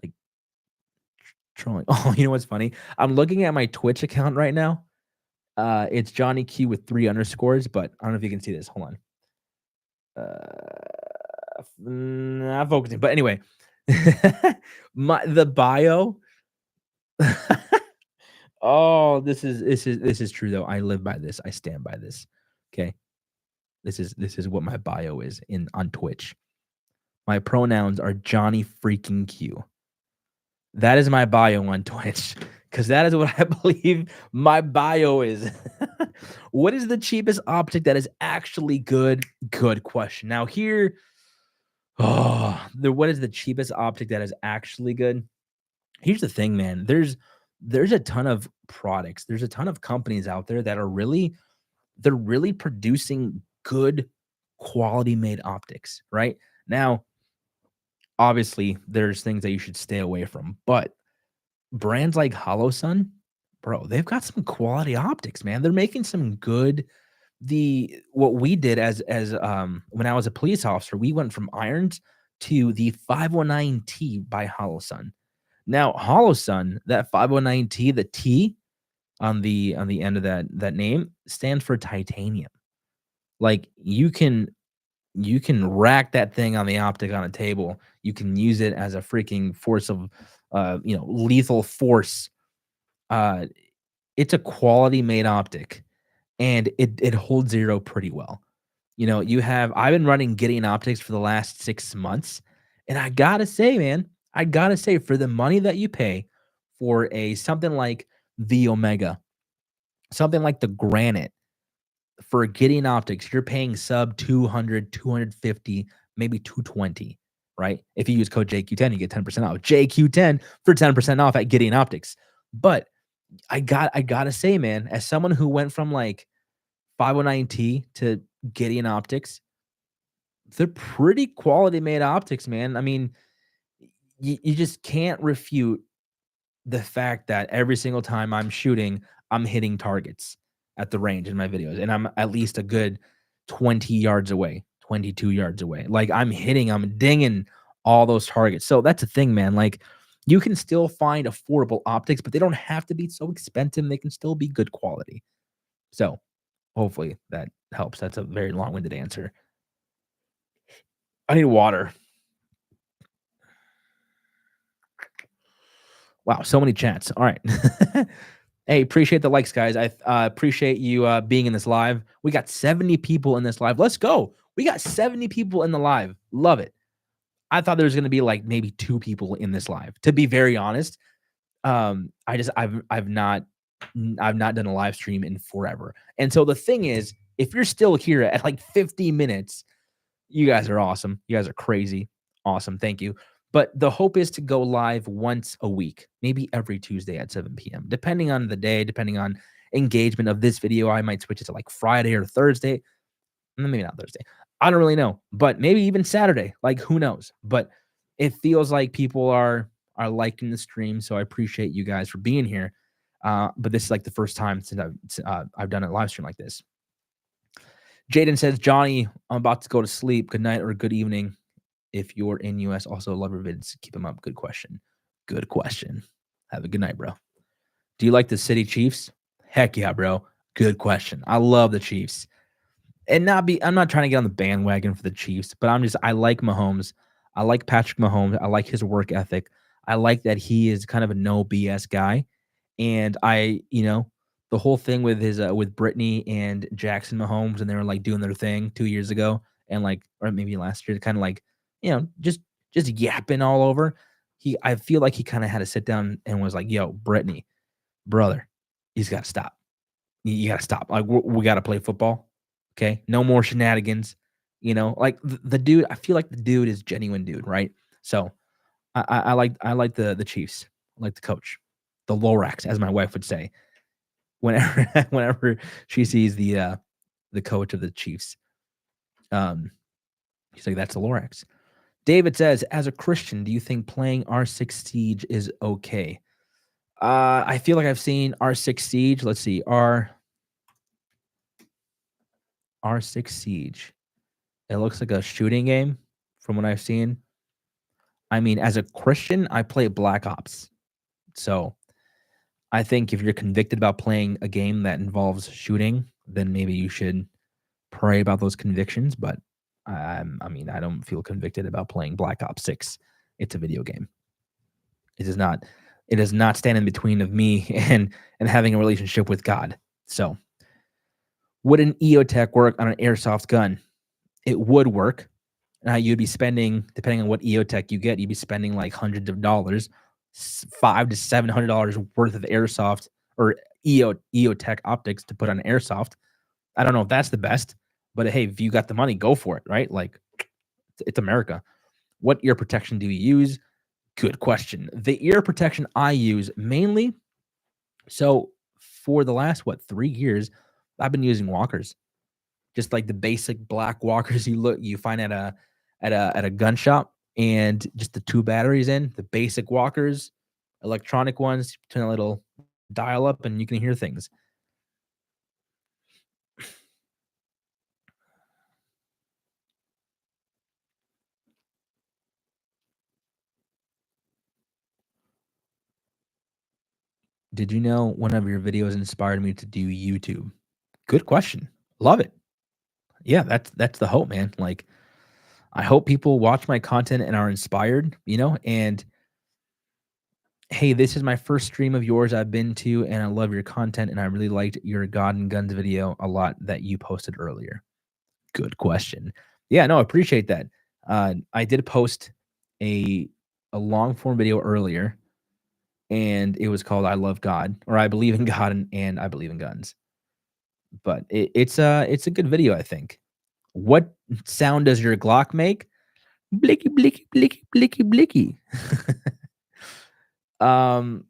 like, trolling. Oh, you know what's funny? I'm looking at my Twitch account right now. It's Johnny Q with 3 underscores, but I don't know if you can see this. Hold on. Not focusing, but anyway, the bio. Oh, this is true though. I live by this. I stand by this. Okay. This is what my bio is in on Twitch. My pronouns are Johnny freaking Q. That is my bio on Twitch because that is what I believe my bio is. What is the cheapest optic that is actually good? Good question. Now here, what is the cheapest optic that is actually good? Here's the thing, man. There's a ton of products. There's a ton of companies out there that are they're really producing good quality made optics, right? Now, obviously, there's things that you should stay away from, but brands like HoloSun, bro, they've got some quality optics, man. They're making some good what we did as when I was a police officer, we went from irons to the 519T by HoloSun. Now, HoloSun, that 519T, the T on the end of that name stands for titanium. Like you can rack that thing on the optic on a table. You can use it as a freaking force of lethal force. Uh it's a quality made optic and it holds zero pretty well. I've been running Gideon optics for the last 6 months. And I gotta say, man, I gotta say, for the money that you pay for a something like the Omega, something like the Granite, for Gideon optics, you're paying sub 200, 250, maybe 220, right? If you use code JQ10, you get 10% off. JQ10 for 10% off at Gideon Optics. But I gotta say, man, as someone who went from like 509T to Gideon Optics, they're pretty quality made optics, man. I mean, you just can't refute the fact that every single time I'm shooting, I'm hitting targets at the range in my videos, and I'm at least a good 20 yards away, 22 yards away. Like I'm dinging all those targets. So that's the thing, man. Like you can still find affordable optics, but they don't have to be so expensive. They can still be good quality. So hopefully that helps. That's a very long-winded answer. I need water. Wow, so many chats. All right. Hey, appreciate the likes, guys. I appreciate you being in this live. We got 70 people in this live. Let's go. We got 70 people in the live. Love it. I thought there was going to be like maybe 2 people in this live. To be very honest, I've not done a live stream in forever. And so the thing is, if you're still here at like 50 minutes, you guys are awesome. You guys are crazy. Awesome. Thank you. But the hope is to go live once a week, maybe every Tuesday at 7 p.m. Depending on the day, depending on engagement of this video, I might switch it to like Friday or Thursday. Maybe not Thursday. I don't really know, but maybe even Saturday. Like who knows? But it feels like people are liking the stream, so I appreciate you guys for being here. But this is like the first time since I've done a live stream like this. Jaden says, Johnny, I'm about to go to sleep. Good night or good evening. If you're in US, also love your vids. Keep them up. Good question. Good question. Have a good night, bro. Do you like the City Chiefs? Heck yeah, bro. Good question. I love the Chiefs. I'm not trying to get on the bandwagon for the Chiefs, but I like Mahomes. I like Patrick Mahomes. I like his work ethic. I like that he is kind of a no BS guy. And the whole thing with his with Brittany and Jackson Mahomes, and they were like doing their thing 2 years ago, and like, or maybe last year, kind of like, just yapping all over. I feel like he kind of had to sit down and was like, "Yo, Brittany, brother, he's got to stop. You got to stop. Like, we got to play football. Okay, no more shenanigans. Like the dude. I feel like the dude is genuine, dude. Right? So I like the Chiefs. I like the coach, the Lorax, as my wife would say, whenever she sees the coach of the Chiefs. She's like, that's the Lorax. David says, as a Christian, do you think playing R6 Siege is okay? I feel like I've seen R6 Siege. Let's see, R6 Siege. It looks like a shooting game from what I've seen. I mean, as a Christian, I play Black Ops. So I think if you're convicted about playing a game that involves shooting, then maybe you should pray about those convictions. But I mean, I don't feel convicted about playing Black Ops 6. It's a video game. It does not stand in between of me and having a relationship with God. So would an EOTech work on an airsoft gun? It would work. You'd be spending, depending on what EOTech you get, you'd be spending like hundreds of dollars, $500 to $700 worth of airsoft or EOTech optics to put on airsoft. I don't know if that's the best, but hey, if you got the money, go for it, right? Like it's America. What ear protection do you use? Good question. The ear protection I use mainly, so for the last 3 years, I've been using walkers. Just like the basic black walkers you find at a gun shop, and just the 2 batteries in, the basic walkers. Electronic ones, turn a little dial up and you can hear things. Did you know one of your videos inspired me to do YouTube? Good question. Love it. Yeah, that's the hope, man. Like, I hope people watch my content and are inspired, and hey, this is my first stream of yours I've been to, and I love your content, and I really liked your God and Guns video a lot that you posted earlier. Good question. Yeah, no, I appreciate that. I did post a long form video earlier, and it was called "I Love God" or "I Believe in God and I Believe in Guns." But it's a good video, I think. What sound does your Glock make? Blicky, blicky, blicky, blicky, blicky. um,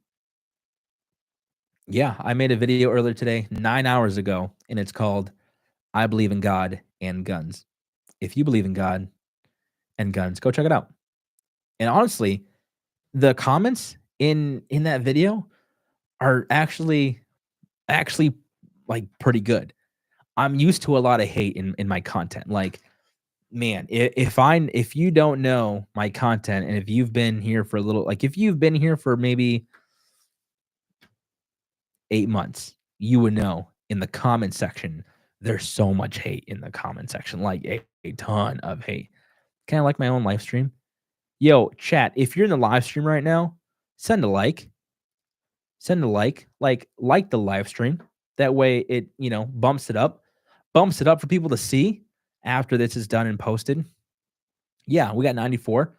yeah, I made a video earlier today, 9 hours ago, and it's called "I Believe in God and Guns." If you believe in God and guns, go check it out. And honestly, the comments in that video are actually like pretty good. I'm used to a lot of hate in my content. Like, man, if you don't know my content and if you've been here for a little, like if you've been here for maybe 8 months, you would know in the comment section there's so much hate in the comment section, like a ton of hate. Kind of like my own live stream. Yo, chat, if you're in the live stream right now, send a like. Send a like the live stream. That way it, bumps it up for people to see after this is done and posted. Yeah, we got 94.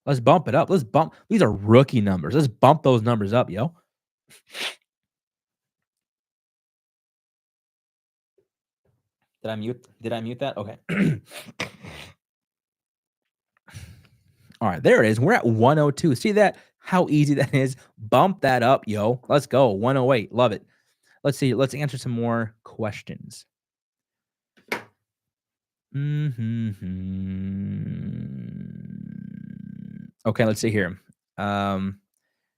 Let's bump it up. Let's bump. These are rookie numbers. Let's bump those numbers up, yo. Did I mute that? Okay. All right, there it is. We're at 102. See that? How easy that is. Bump that up, yo. Let's go. 108. Love it. Let's see. Let's answer some more questions. Okay, let's see here.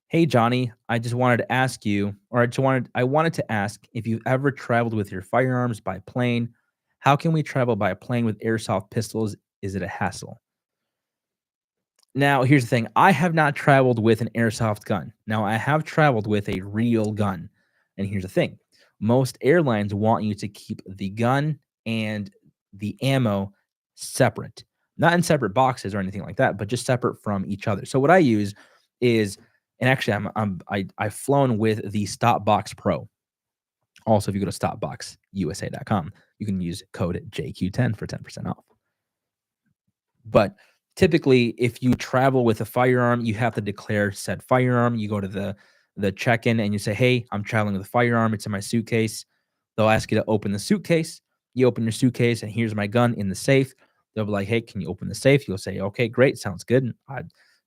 Hey Johnny, I just wanted to ask you, or I wanted to ask if you've ever traveled with your firearms by plane. How can we travel by plane with airsoft pistols? Is it a hassle? Now, here's the thing. I have not traveled with an airsoft gun. Now, I have traveled with a real gun. And here's the thing. Most airlines want you to keep the gun and the ammo separate. Not in separate boxes or anything like that, but just separate from each other. So what I use is, and actually I've flown with the Stop Box Pro. Also, if you go to stopboxusa.com, you can use code JQ10 for 10% off. But typically, if you travel with a firearm, you have to declare said firearm. You go to the check-in and you say, "Hey, I'm traveling with a firearm. It's in my suitcase." They'll ask you to open the suitcase. You open your suitcase, and here's my gun in the safe. They'll be like, "Hey, can you open the safe?" You'll say, "Okay, great, sounds good."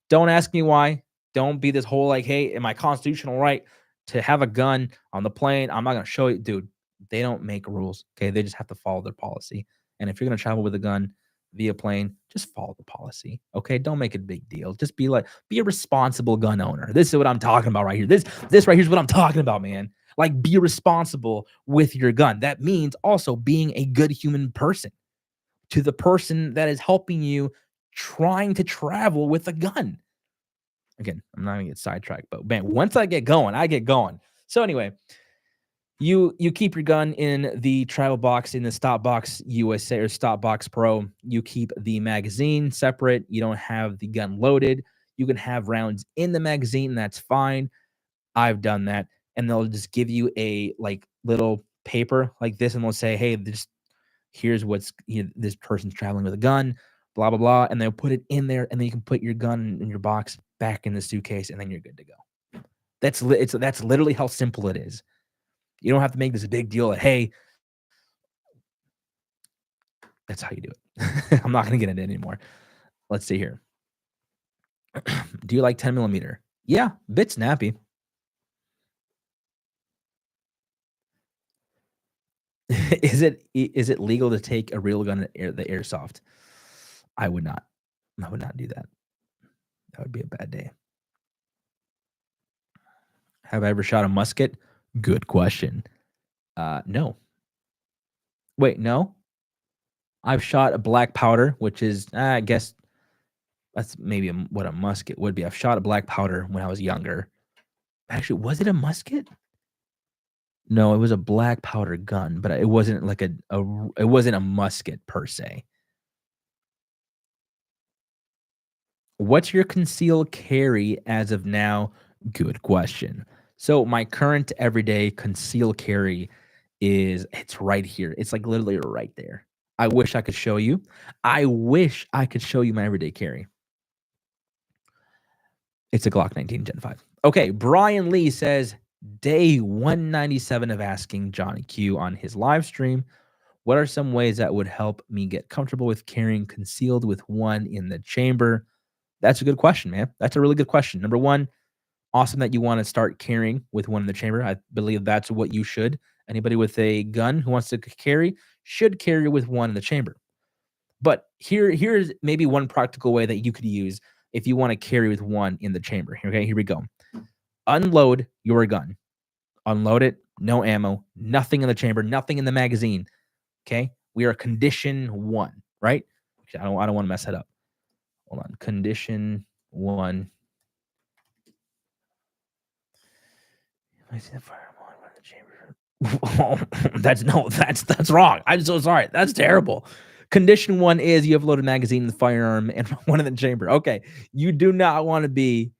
Don't ask me why. Don't be this whole like, "Hey, am I constitutional right to have a gun on the plane?" I'm not gonna show you, dude. They don't make rules. Okay, they just have to follow their policy. And if you're gonna travel with a gun via plane, just follow the policy. Okay. Don't make it a big deal. Just be a responsible gun owner. This is what I'm talking about right here. This right here is what I'm talking about, man. Like, be responsible with your gun. That means also being a good human person to the person that is helping you trying to travel with a gun. Again, I'm not gonna get sidetracked, but man, once I get going, I get going. So anyway, you keep your gun in the travel box in the Stop Box USA or Stop Box Pro. You keep the magazine separate. You don't have the gun loaded. You can have rounds in the magazine. That's fine. I've done that. And they'll just give you a like little paper like this, and they'll say, "Hey, here's this person's traveling with a gun, blah blah blah," and they'll put it in there, and then you can put your gun in your box back in the suitcase, and then you're good to go. That's literally how simple it is. You don't have to make this a big deal. Hey, that's how you do it. I'm not going to get into it anymore. Let's see here. Do you like 10 millimeter? Yeah, bit snappy. Is it legal to take a real gun at the airsoft? I would not. I would not do that. That would be a bad day. Have I ever shot a musket? Good question. No. Wait, no. I've shot a black powder, which is, I guess that's maybe what a musket would be. I've shot a black powder when I was younger. Actually, was it a musket? No, it was a black powder gun, but it wasn't like it wasn't a musket per se. What's your concealed carry as of now? Good question. So my current everyday concealed carry it's right here. It's like literally right there. I wish I could show you. I wish I could show you my everyday carry. It's a Glock 19 Gen 5. Okay, Brian Lee says day 197 of asking Johnny Q on his live stream, what are some ways that would help me get comfortable with carrying concealed with one in the chamber? That's a good question, man. That's a really good question. Number one, awesome that you want to start carrying with one in the chamber. I believe that's what you should. Anybody with a gun who wants to carry should carry with one in the chamber. But here's maybe one practical way that you could use if you want to carry with one in the chamber. Okay, here we go. Unload your gun. Unload it. No ammo. Nothing in the chamber. Nothing in the magazine. Okay, we are condition one, right? I don't want to mess that up. Hold on. Condition one. I see the firearm on the chamber. That's wrong. I'm so sorry. That's terrible. Condition one is you have loaded magazine, the firearm, and one in the chamber. Okay, you do not want to be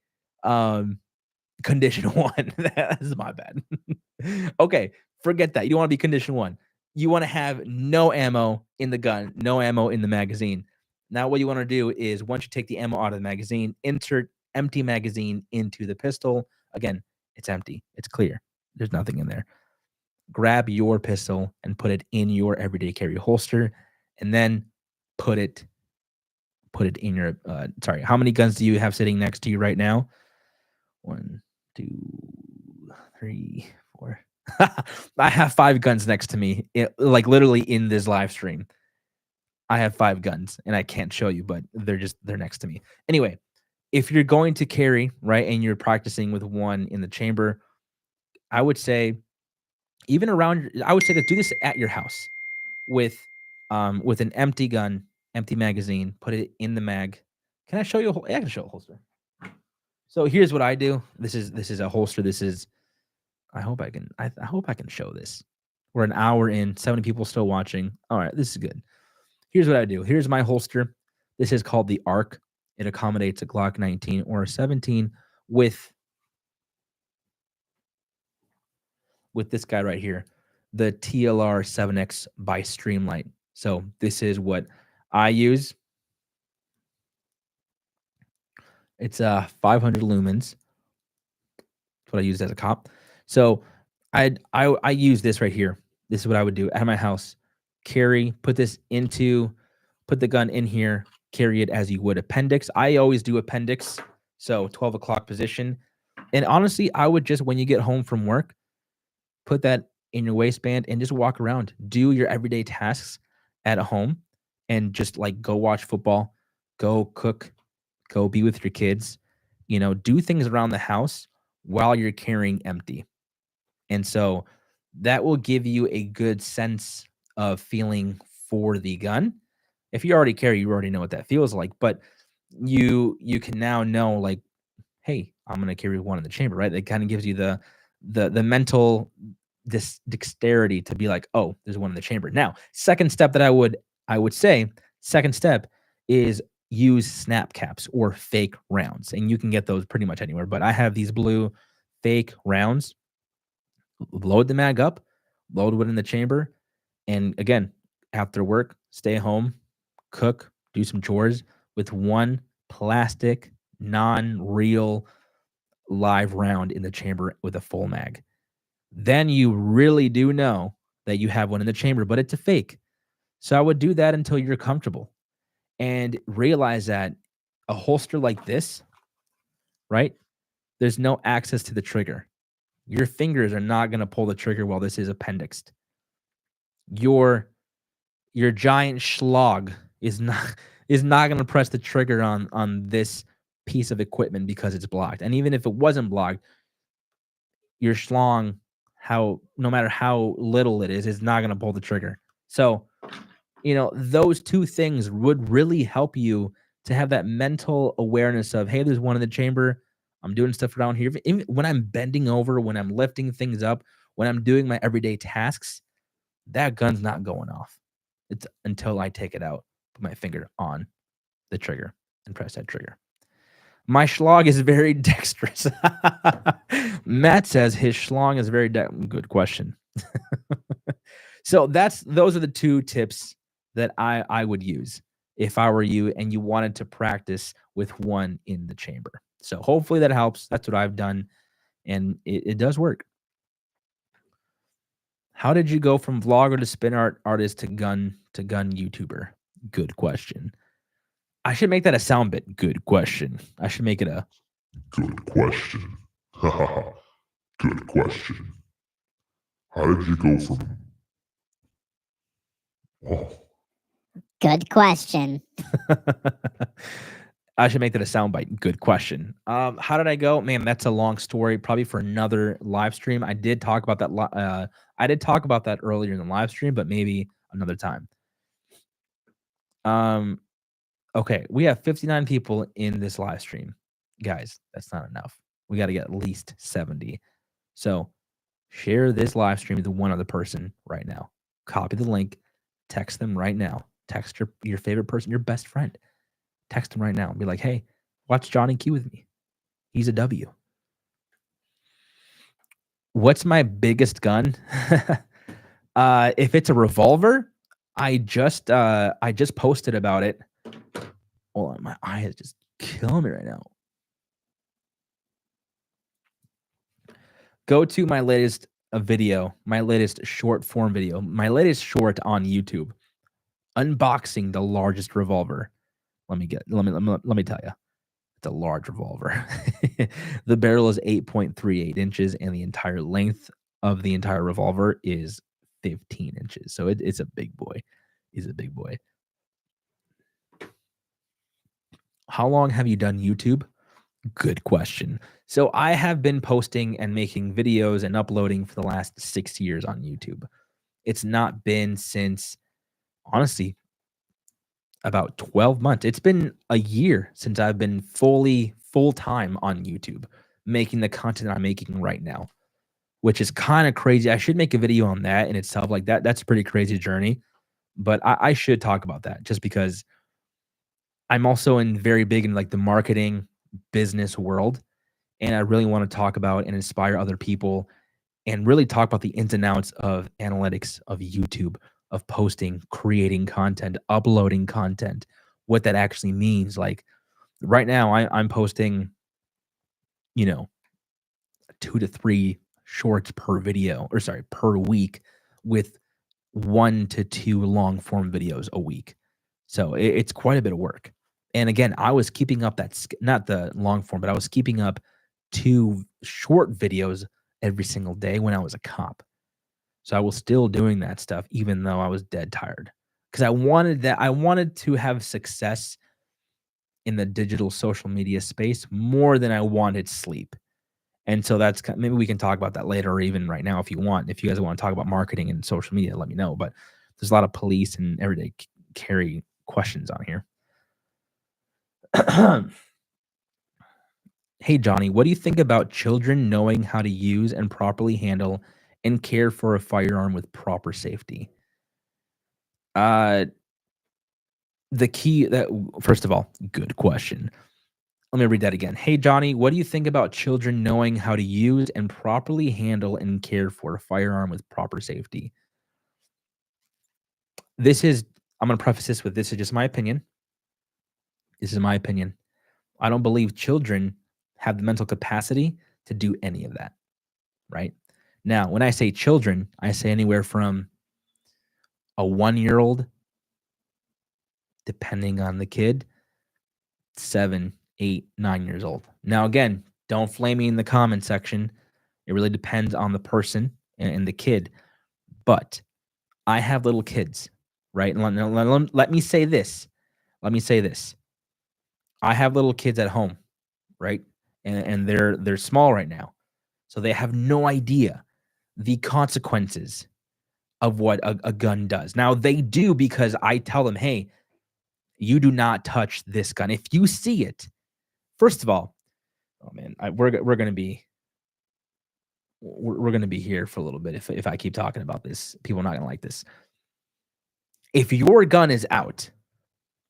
condition one. That's my bad. Okay, forget that. You don't want to be condition one. You want to have no ammo in the gun, no ammo in the magazine. Now, what you want to do is once you take the ammo out of the magazine, insert empty magazine into the pistol. Again, it's empty. It's clear. There's nothing in there. Grab your pistol and put it in your everyday carry holster, and then put it in your. Sorry, how many guns do you have sitting next to you right now? 1, 2, 3, 4. I have 5 guns next to me, like literally in this live stream. I have 5 guns, and I can't show you, but they're next to me. Anyway, if you're going to carry, right, and you're practicing with one in the chamber, I would say I would say to do this at your house with an empty gun, empty magazine, put it in the mag. Can I show you I can show a holster. So here's what I do. This is a holster. This is I hope I can show this. We're an hour in, 70 people still watching. All right, this is good. Here's what I do. Here's my holster. This is called the Arc. It accommodates a Glock 19 or a 17 with this guy right here, the TLR 7X by Streamlight. So this is what I use. It's 500 lumens. That's what I used as a cop. So I use this right here. This is what I would do at my house. Put the gun in here, carry it as you would appendix. I always do appendix, so 12 o'clock position. And honestly, I would just, when you get home from work, put that in your waistband and just walk around. Do your everyday tasks at home and just like go watch football, go cook, go be with your kids, do things around the house while you're carrying empty. And so that will give you a good sense of feeling for the gun. If you already carry, you already know what that feels like, but you can now know, like, hey, I'm going to carry one in the chamber, right? It kind of gives you the mental dexterity to be like, oh, there's one in the chamber. Now, second step that I would say, second step is use snap caps or fake rounds. And you can get those pretty much anywhere, but I have these blue fake rounds. Load the mag up, load one in the chamber, and again, after work, stay home, cook, do some chores with one plastic, non-real live round in the chamber with a full mag. Then you really do know that you have one in the chamber, but it's a fake. So I would do that until you're comfortable and realize that a holster like this, right? There's no access to the trigger. Your fingers are not going to pull the trigger while this is appendixed. Your giant schlog is not going to press the trigger on this piece of equipment because it's blocked. And even if it wasn't blocked, your schlong, no matter how little it is not going to pull the trigger. So, those two things would really help you to have that mental awareness of, hey, there's one in the chamber. I'm doing stuff around here. Even when I'm bending over, when I'm lifting things up, when I'm doing my everyday tasks, that gun's not going off. It's until I take it out, put my finger on the trigger and press that trigger. My schlong is very dexterous. Matt says his schlong is very good question. So those are the two tips that I would use if I were you and you wanted to practice with one in the chamber. So hopefully that helps. That's what I've done, and it does work. How did you go from vlogger to spin art artist to gun YouTuber? Good question. I should make that a sound bit. Good question. I should make it a Good question. Haha. Good question. How did you go from... Oh, Good question. I should make that a soundbite. Good question. How did I go? Man, that's a long story. Probably for another live stream. I did talk about that. I did talk about that earlier in the live stream, but maybe another time. Okay, we have 59 people in this live stream, guys. That's not enough. We got to get at least 70. So share this live stream to one other person right now. Copy the link. Text them right now. Text your favorite person, your best friend. Text them right now and be like, hey, watch Johnny Q with me. He's a W. What's my biggest gun? If it's a revolver, I just posted about it. Hold on, my eye is just killing me right now. Go to my latest video, my latest short form video, my latest short on YouTube, unboxing the largest revolver. Let me tell you, it's a large revolver. The barrel is 8.38 inches, and the entire length of the entire revolver is 15 inches. So it's a big boy. He's a big boy. How long have you done YouTube? Good question. So I have been posting and making videos and uploading for the last 6 years on YouTube. It's not been since, honestly, about 12 months. It's been a year since I've been full-time on YouTube, making the content I'm making right now, which is kind of crazy. I should make a video on that in itself. Like that's a pretty crazy journey, but I should talk about that just because I'm also very big in like the marketing business world. And I really want to talk about and inspire other people and really talk about the ins and outs of analytics of YouTube, of posting, creating content, uploading content, what that actually means. Like right now, I'm posting, 2 to 3 shorts per video, per week, with 1 to 2 long form videos a week. So it's quite a bit of work. And again, I was keeping up not the long form, but I was keeping up 2 short videos every single day when I was a cop. So I was still doing that stuff, even though I was dead tired, because I wanted to have success in the digital social media space more than I wanted sleep. And so maybe we can talk about that later, or even right now if you want. If you guys want to talk about marketing and social media, let me know. But there's a lot of police and everyday carry questions on here. Hey, Johnny, what do you think about children knowing how to use and properly handle and care for a firearm with proper safety? The key first of all, good question. Let me read that again. Hey, Johnny, what do you think about children knowing how to use and properly handle and care for a firearm with proper safety? I'm going to preface this with, this is just my opinion. This is my opinion. I don't believe children have the mental capacity to do any of that, right? Now, when I say children, I say anywhere from a 1-year-old, depending on the kid, 7, 8, 9 years old. Now, again, don't flame me in the comment section. It really depends on the person and the kid. But I have little kids, right? Let me say this. I have little kids at home, right? And they're small right now. So they have no idea the consequences of what a gun does. Now they do because I tell them, hey, you do not touch this gun. If you see it, first of all, oh man, we're gonna be here for a little bit if I keep talking about this. People are not gonna like this. If your gun is out,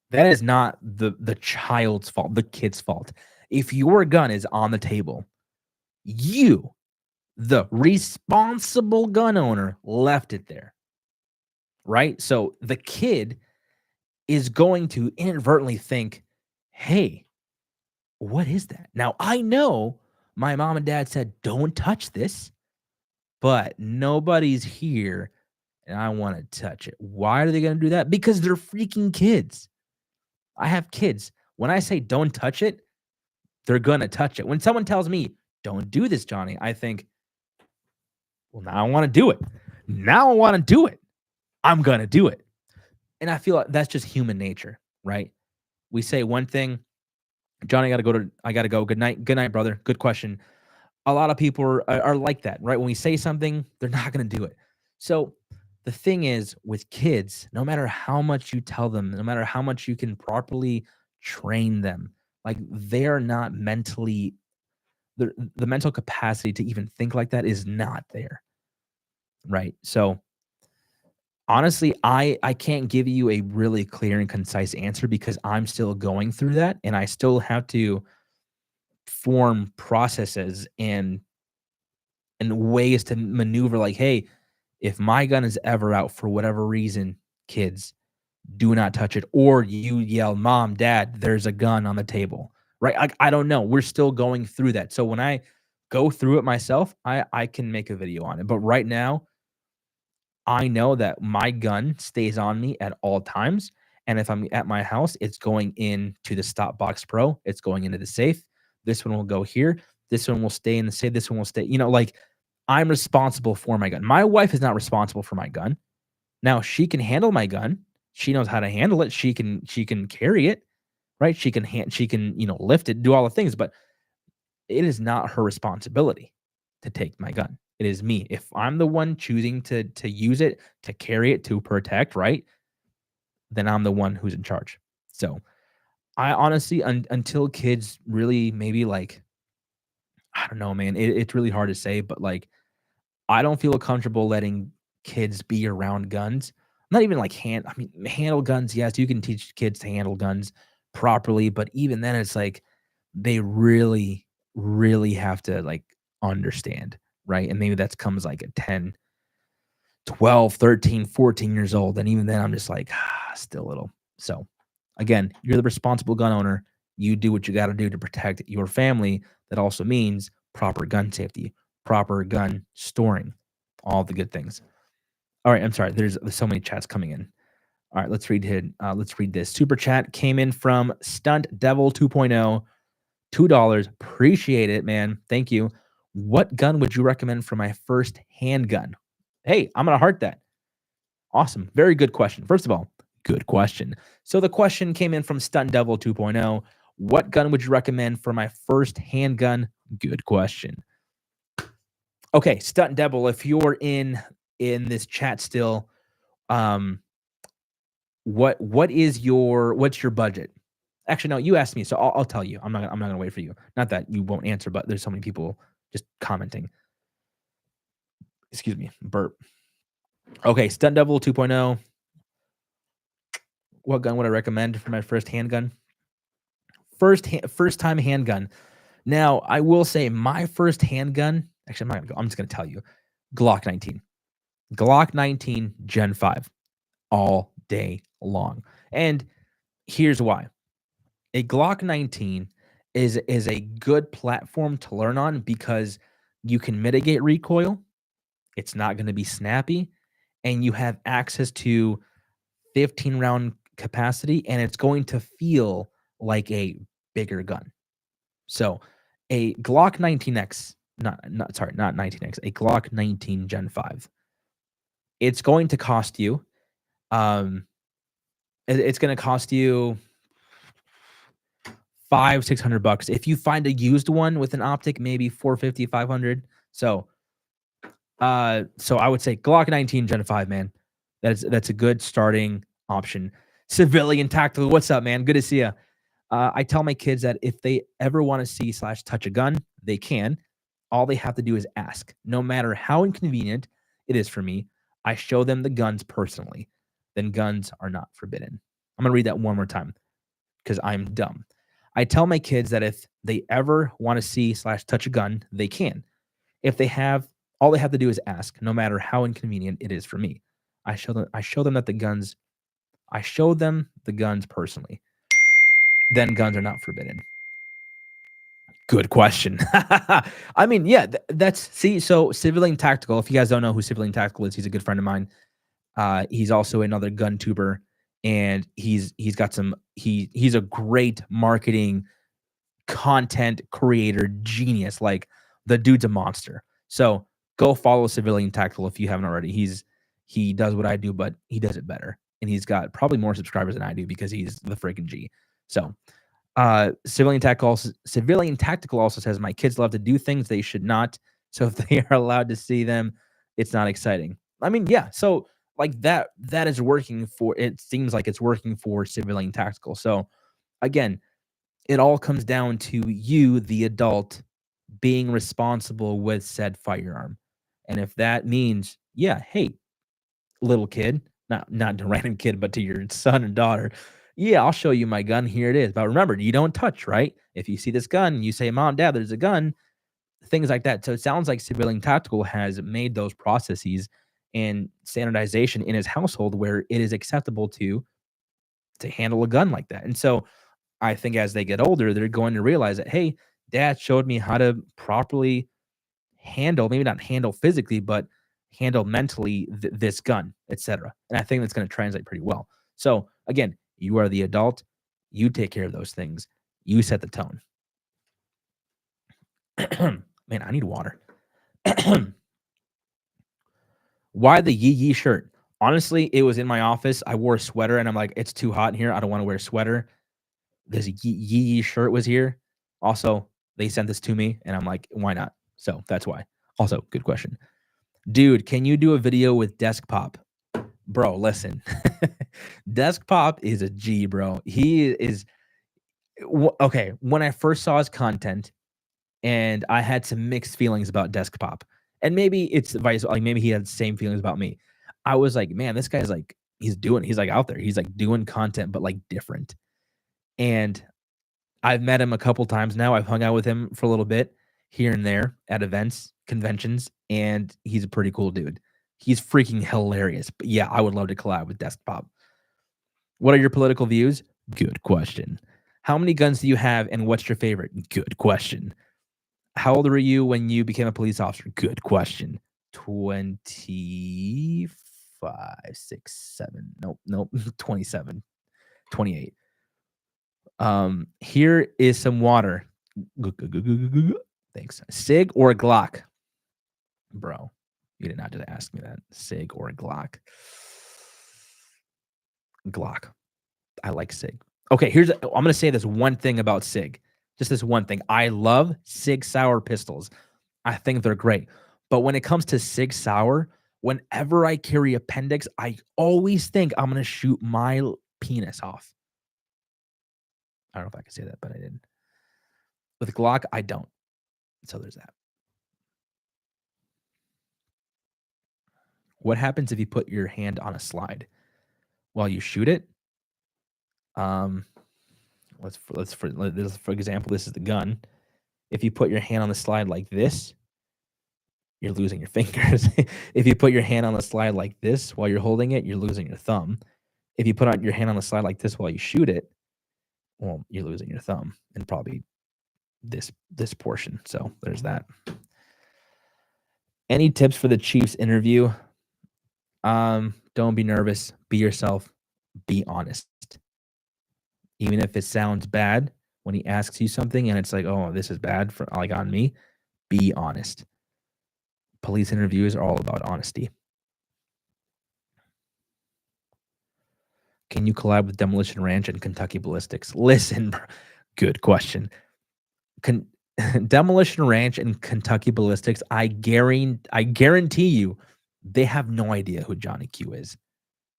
that is not the child's fault, the kid's fault. If your gun is on the table, you, the responsible gun owner, left it there. Right? So the kid is going to inadvertently think, hey, what is that? Now, I know my mom and dad said, don't touch this, but nobody's here and I want to touch it. Why are they going to do that? Because they're freaking kids. I have kids. When I say don't touch it, they're going to touch it. When someone tells me, don't do this, Johnny, I think, well, now I want to do it. Now I want to do it. I'm going to do it. And I feel like that's just human nature, right? We say one thing, Johnny, I got to go. Good night. Good night, brother. Good question. A lot of people are like that, right? When we say something, they're not going to do it. So the thing is with kids, no matter how much you tell them, no matter how much you can properly train them, like they're not mentally, the mental capacity to even think like that is not there, right? So honestly, I can't give you a really clear and concise answer because I'm still going through that and I still have to form processes and ways to maneuver like, hey, if my gun is ever out for whatever reason, kids, do not touch it. Or you yell, mom, dad, there's a gun on the table. Right? I don't know. We're still going through that. So when I go through it myself, I can make a video on it. But right now, I know that my gun stays on me at all times. And if I'm at my house, it's going into the Stop Box Pro. It's going into the safe. This one will go here. This one will stay in the safe. This one will stay, like I'm responsible for my gun. My wife is not responsible for my gun. Now she can handle my gun. She knows how to handle it. She can carry it, right? She can lift it, do all the things, but it is not her responsibility to take my gun. It is me. If I'm the one choosing to use it, to carry it, to protect, right? Then I'm the one who's in charge. So I honestly, until kids really maybe like, I don't know, man, it's really hard to say, but like, I don't feel comfortable letting kids be around guns. Not even like handle guns. Yes, you can teach kids to handle guns properly, but even then it's like they really, really have to like understand, right? And maybe that comes like at 10, 12, 13, 14 years old. And even then I'm just like, still little. So again, you're the responsible gun owner. You do what you got to do to protect your family. That also means proper gun safety, proper gun storing, all the good things. All right, I'm sorry. There's so many chats coming in. All right, let's read this. Super chat came in from Stunt Devil 2.0, $2. Appreciate it, man. Thank you. What gun would you recommend for my first handgun? Hey, I'm gonna heart that. Awesome. Very good question. First of all, good question. So the question came in from Stunt Devil 2.0. What gun would you recommend for my first handgun? Good question. Okay, Stunt Devil, if you're in this chat still, what's your budget? Actually, no, you asked me, so I'll tell you. I'm not gonna wait for you. Not that you won't answer, but there's so many people just commenting. Excuse me, burp. Okay, Stunt Devil 2.0. What gun would I recommend for my first handgun? First time handgun. Now, I will say my first handgun, actually, I'm not gonna go. I'm just gonna tell you. Glock 19. Glock 19 Gen 5 all day long. And here's why. A Glock 19 is a good platform to learn on because you can mitigate recoil. It's not going to be snappy, and you have access to 15 round capacity, and it's going to feel like a bigger gun. So a Glock 19X, not 19X, a Glock 19 Gen 5. It's going to cost you, it's going to cost you $500-$600. If you find a used one with an optic, maybe 450, 500, So, so I would say Glock 19 Gen 5, man. That's a good starting option. Civilian tactical. What's up, man? Good to see you. I tell my kids that if they ever want to see / touch a gun, they can. All they have to do is ask. No matter how inconvenient it is for me, I show them the guns personally. Then guns are not forbidden. I'm going to read that one more time because I'm dumb. I tell my kids that if they ever want to see / touch a gun, they can. If they have, all they have to do is ask, no matter how inconvenient it is for me. I show them that the guns, I show them the guns personally. Then guns are not forbidden. Good question. I mean, yeah, so Civilian Tactical, if you guys don't know who Civilian Tactical is, he's a good friend of mine. He's also another gun tuber, and he's a great marketing content creator genius. Like, the dude's a monster. So go follow Civilian Tactical if you haven't already. He does what I do, but he does it better. And he's got probably more subscribers than I do because he's the freaking G. So Civilian Tactical also says, my kids love to do things they should not. So if they are allowed to see them, it's not exciting. I mean, yeah. So like that is working for, it seems like it's working for Civilian Tactical. So again, it all comes down to you, the adult, being responsible with said firearm. And if that means, yeah, hey, little kid, not to random kid, but to your son and daughter, yeah, I'll show you my gun. Here it is. But remember, you don't touch, right? If you see this gun, you say, Mom, Dad, there's a gun, things like that. So it sounds like Civilian Tactical has made those processes and standardization in his household where it is acceptable to handle a gun like that. And so I think as they get older, they're going to realize that, hey, Dad showed me how to properly handle, maybe not handle physically, but handle mentally this gun, etc. And I think that's going to translate pretty well. So again, you are the adult. You take care of those things. You set the tone. Man, I need water. Why the yee yee shirt? Honestly, it was in my office. I wore a sweater and I'm like, it's too hot in here. I don't want to wear a sweater. This yee yee shirt was here. Also, they sent this to me and I'm like, why not? So that's why. Also, good question. Dude, can you do a video with Desk Pop? Bro, listen. Desk Pop is a G, bro. He is okay. When I first saw his content, and I had some mixed feelings about Desk Pop, and maybe it's vice, like maybe he had the same feelings about me. I was like, man, this guy's like, he's like out there. He's like doing content, but like different. And I've met him a couple times now. I've hung out with him for a little bit here and there at events, conventions, and he's a pretty cool dude. He's freaking hilarious. But yeah, I would love to collab with Desk Pop. What are your political views? Good question. How many guns do you have and what's your favorite? Good question. How old were you when you became a police officer? Good question. 25, 6, 7. Nope. 27, 28. Here is some water. Thanks. Sig or Glock? Bro, you did not just ask me that. Sig or Glock? Glock. I like Sig. Okay, I'm going to say this one thing about Sig. Just this one thing. I love Sig Sauer pistols. I think they're great. But when it comes to Sig Sauer, whenever I carry appendix, I always think I'm going to shoot my penis off. I don't know if I can say that, but I didn't. With Glock, I don't. So there's that. What happens if you put your hand on a slide while you shoot it? For example, this is the gun. If you put your hand on the slide like this, you're losing your fingers. If you put your hand on the slide like this while you're holding it, you're losing your thumb. If you put your hand on the slide like this while you shoot it, well, you're losing your thumb and probably this portion. So there's that. Any tips for the Chiefs interview? Don't be nervous. Be yourself. Be honest. Even if it sounds bad when he asks you something and it's like, oh, this is bad for like on me, be honest. Police interviews are all about honesty. Can you collab with Demolition Ranch and Kentucky Ballistics? Listen, good question. Demolition Ranch and Kentucky Ballistics, I guarantee you, they have no idea who Johnny Q is.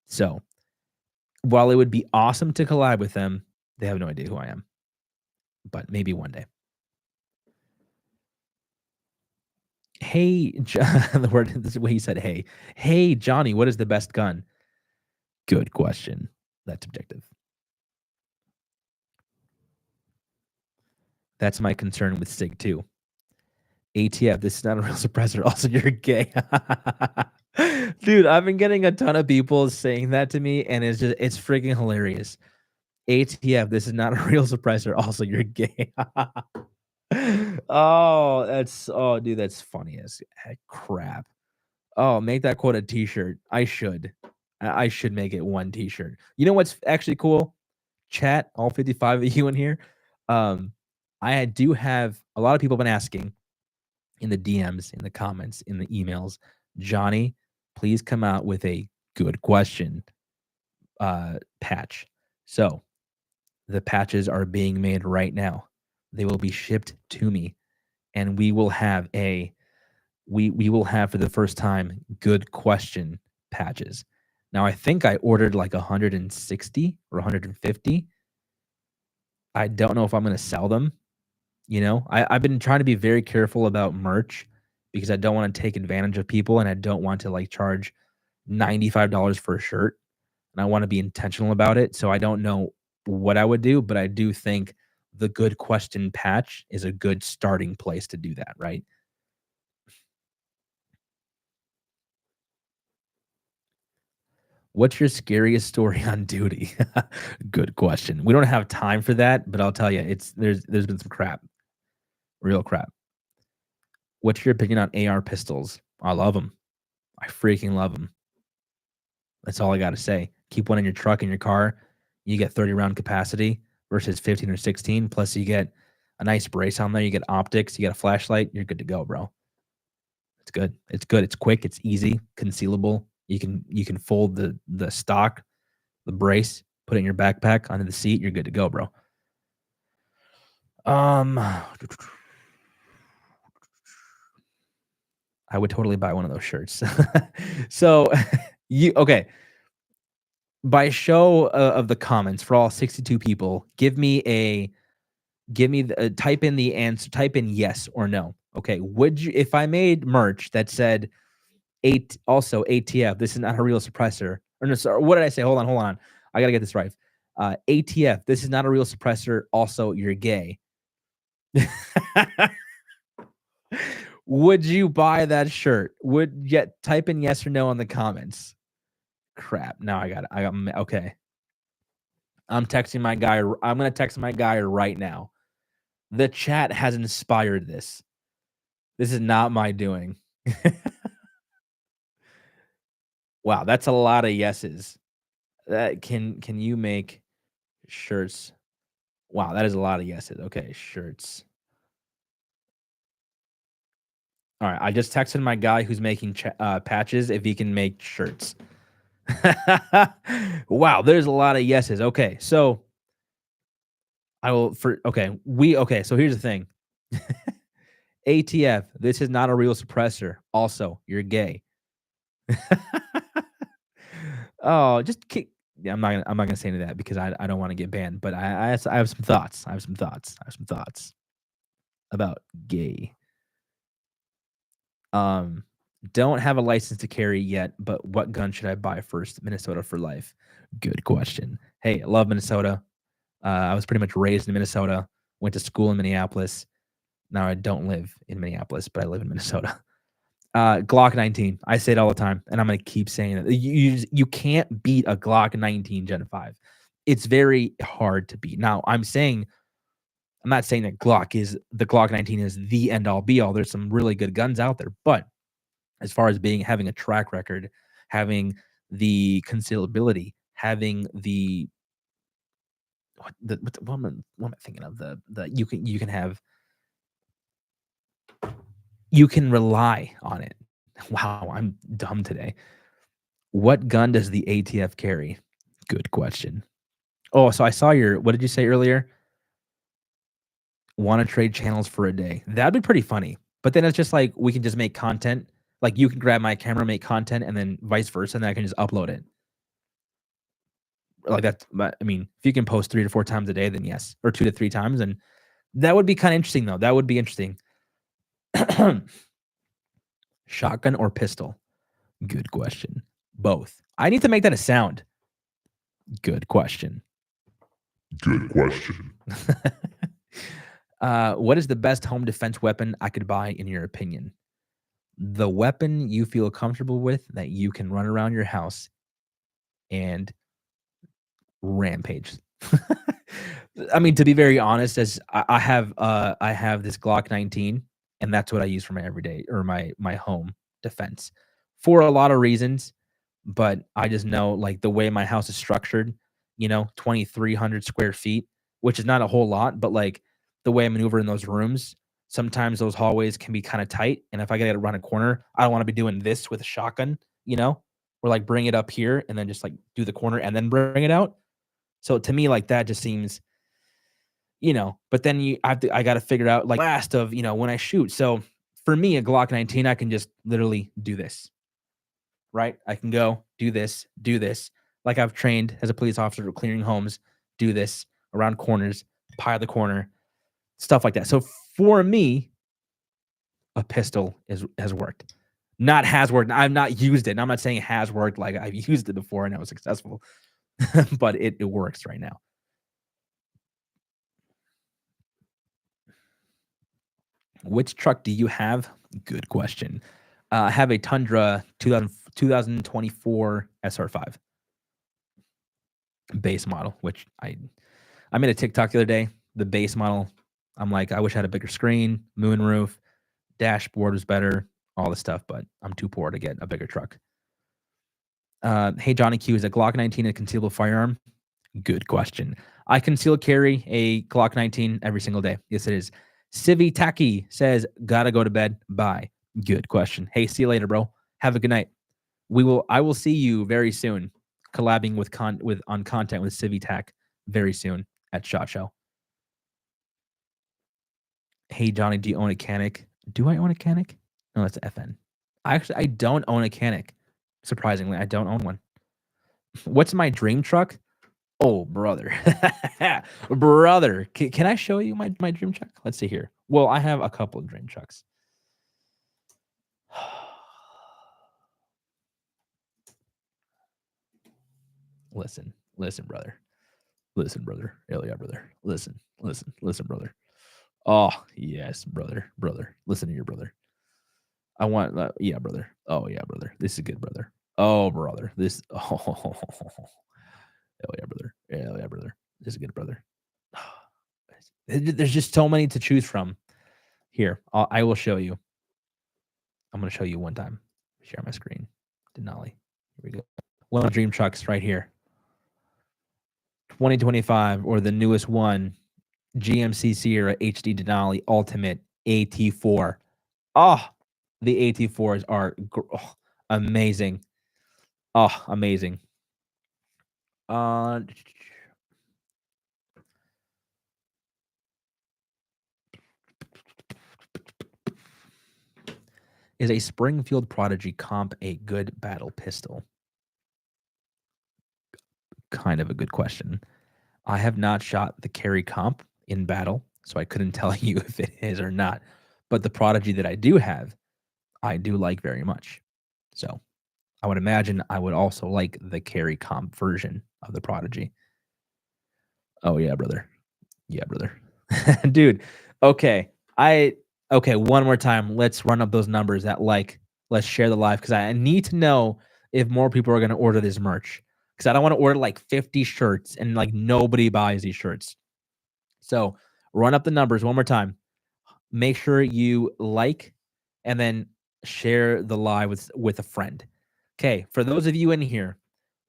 So, while it would be awesome to collab with them, they have no idea who I am. But maybe one day. Hey, the word, this is the way he said, hey. Hey, Johnny, what is the best gun? Good question. That's objective. That's my concern with SIG too. ATF, this is not a real suppressor. Also, you're gay. Dude, I've been getting a ton of people saying that to me, and it's freaking hilarious. ATF, this is not a real suppressor. Also, you're gay. Oh, dude, that's funny as heck crap. Oh, make that quote a t-shirt. I should. I should make it one t-shirt. You know what's actually cool? Chat, all 55 of you in here. I do have a lot of people been asking in the DMs, in the comments, in the emails, Johnny, please come out with a good question patch. So the patches are being made right now. They will be shipped to me, and we will have for the first time good question patches. Now I think I ordered like 160 or 150. I don't know if I'm going to sell them. You know, I've been trying to be very careful about merch because I don't want to take advantage of people, and I don't want to like charge $95 for a shirt, and I want to be intentional about it. So I don't know what I would do, but I do think the good question patch is a good starting place to do that, right? What's your scariest story on duty? Good question. We don't have time for that, but I'll tell you, there's been some crap, real crap. What's your opinion on AR pistols? I love them. I freaking love them. That's all I got to say. Keep one in your truck, in your car. You get 30 round capacity versus 15 or 16. Plus, you get a nice brace on there. You get optics. You get a flashlight. You're good to go, bro. It's good. It's good. It's quick. It's easy. Concealable. You can fold the stock, the brace, put it in your backpack onto the seat. You're good to go, bro. I would totally buy one of those shirts. So okay. By show of the comments for all 62 people, type in the answer, type in yes or no. Okay. Would you, if I made merch that said also ATF, this is not a real suppressor, or no, sorry, what did I say? Hold on. I got to get this right. ATF, this is not a real suppressor. Also, you're gay. Would you buy that shirt? Type in yes or no in the comments. Crap. Now I got okay. I'm texting my guy. I'm going to text my guy right now. The chat has inspired this. This is not my doing. Wow, that's a lot of yeses. That can you make shirts? Wow, that is a lot of yeses. Okay, shirts. All right, I just texted my guy who's making patches if he can make shirts. Wow, there's a lot of yeses. Okay, so I will so here's the thing. ATF, this is not a real suppressor. Also, you're gay. Oh, yeah, I'm not gonna say any of that because I don't want to get banned, but I have some thoughts. I have some thoughts about gay. Don't have a license to carry yet, but what gun should I buy first? Minnesota for life. Good question. Hey, I love Minnesota. I was pretty much raised in Minnesota, went to school in Minneapolis. Now I don't live in Minneapolis, but I live in Minnesota. Glock 19. I say it all the time, and I'm going to keep saying it. You can't beat a Glock 19 Gen 5. It's very hard to beat. Now, I'm not saying that the Glock 19 is the end all be all. There's some really good guns out there, but as far as having a track record, having the concealability, having the what am I thinking of? You can rely on it. Wow, I'm dumb today. What gun does the ATF carry? Good question. Oh, so I saw what did you say earlier? Want to trade channels for a day. That'd be pretty funny. But then it's just like we can just make content. Like you can grab my camera, make content, and then vice versa, and then I can just upload it. Like that's, I mean, if you can post 3 to 4 times a day, then yes, or 2 to 3 times, and that would be kind of interesting, though. That would be interesting. Shotgun or pistol? Good question. Both. I need to make that a sound. Good question. Good question. What is the best home defense weapon I could buy, in your opinion? The weapon you feel comfortable with that you can run around your house and rampage. I mean, to be very honest, as I have this Glock 19, and that's what I use for my everyday or my home defense for a lot of reasons. But I just know, like, the way my house is structured, 2,300 square feet, which is not a whole lot, but like the way I maneuver in those rooms, sometimes those hallways can be kind of tight. And if I got to run a corner, I don't want to be doing this with a shotgun, or like bring it up here and then just like do the corner and then bring it out. So to me, like that just seems, but then I got to figure out like last of, when I shoot. So for me, a Glock 19, I can just literally do this, right? I can go do this. Like I've trained as a police officer clearing homes, do this around corners, pile the corner, stuff like that. So for me, a pistol has worked. Not has worked. I've not used it. And I'm not saying it has worked. Like I've used it before and I was successful, but it works right now. Which truck do you have? Good question. I have a Tundra 2024 SR5 base model, which I made a TikTok the other day. The base model, I'm like, I wish I had a bigger screen, moonroof, dashboard was better, all this stuff, but I'm too poor to get a bigger truck. Hey, Johnny Q, is a Glock 19 a concealable firearm? Good question. I conceal carry a Glock 19 every single day. Yes, it is. Civi Taki says, gotta go to bed. Bye. Good question. Hey, see you later, bro. Have a good night. I will see you very soon, collabing on content with Civi Tac very soon at SHOT Show. Hey, Johnny, do you own a Canic? Do I own a Canic? No, that's FN. I don't own a Canic. Surprisingly, I don't own one. What's my dream truck? Oh, brother. Brother. Can I show you my dream truck? Let's see here. Well, I have a couple of dream trucks. Listen, brother. Listen, brother. Hell yeah, brother. Listen, brother. Oh, yes, brother. Listen to your brother. I want, yeah, brother. Oh, yeah, brother. This is good, brother. Oh, brother. Hell yeah, brother. Hell yeah, brother. This is good, brother. There's just so many to choose from. Here, I will show you. I'm going to show you one time. Share my screen. Denali. Here we go. One of the dream trucks right here. 2025 or the newest one, GMC Sierra HD Denali Ultimate AT4. Oh, the AT4s are amazing. Oh, amazing. Is a Springfield Prodigy comp a good battle pistol? Kind of a good question. I have not shot the carry comp in battle, so I couldn't tell you if it is or not. But the Prodigy that I do have, I do like very much. So I would imagine I would also like the carry comp version of the Prodigy. Oh, yeah, brother. Yeah, brother. Dude, okay. One more time. Let's run up those numbers let's share the live because I need to know if more people are going to order this merch because I don't want to order like 50 shirts and like nobody buys these shirts. So run up the numbers one more time. Make sure you like and then share the live with a friend. Okay, for those of you in here,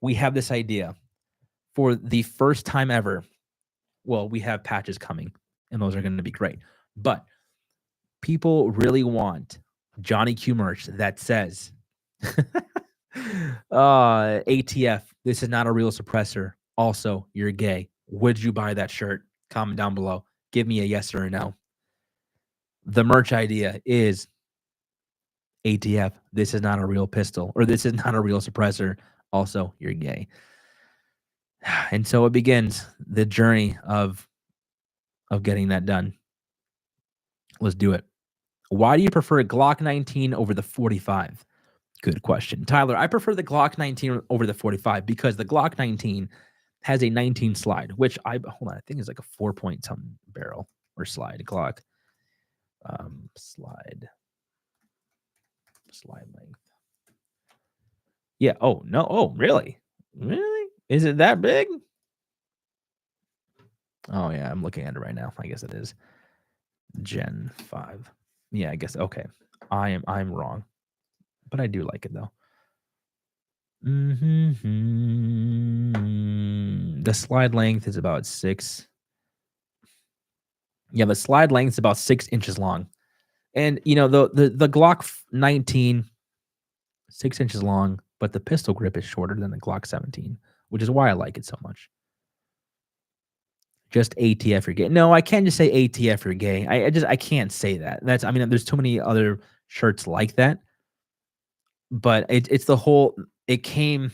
we have this idea for the first time ever. Well, we have patches coming, and those are going to be great. But people really want Johnny Q merch that says ATF, this is not a real suppressor. Also, you're gay. Would you buy that shirt? Comment down below. Give me a yes or a no. The merch idea is ATF. This is not a real pistol, or this is not a real suppressor. Also, you're gay. And so it begins the journey of getting that done. Let's do it. Why do you prefer a Glock 19 over the 45? Good question. Tyler, I prefer the Glock 19 over the 45 because the Glock 19 has a 19 slide, which I think is like a 4-point something barrel or slide Glock. Slide length. Yeah. Oh, no. Oh, really? Really? Is it that big? Oh, yeah. I'm looking at it right now. I guess it is. Gen 5. Yeah, I guess. Okay. I'm wrong. But I do like it though. The slide length is about 6. Yeah, the slide length is about 6 inches long. And you know, the Glock 19, 6 inches long, but the pistol grip is shorter than the Glock 17, which is why I like it so much. Just ATF you're gay. No, I can't just say ATF you're gay. I can't say that. There's too many other shirts like that. But it's the whole it came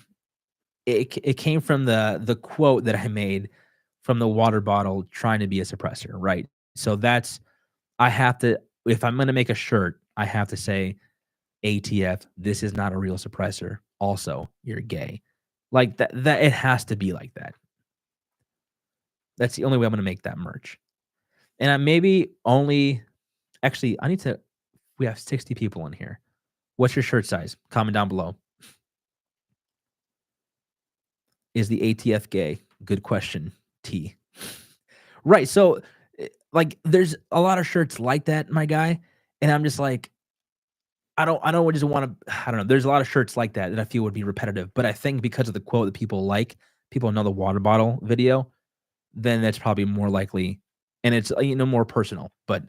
from the quote that I made from the water bottle trying to be a suppressor, right? So I have to, if I'm going to make a shirt, I have to say ATF, this is not a real suppressor. Also, you're gay. Like that it has to be like that. That's the only way I'm going to make that merch. And I maybe only actually we have 60 people in here. What's your shirt size? Comment down below. Is the ATF gay? Good question, T. Right, so, like, there's a lot of shirts like that, my guy, and I'm just like, I don't just wanna I don't know, there's a lot of shirts like that I feel would be repetitive, but I think because of the quote that people know the water bottle video, then that's probably more likely, and it's, more personal, but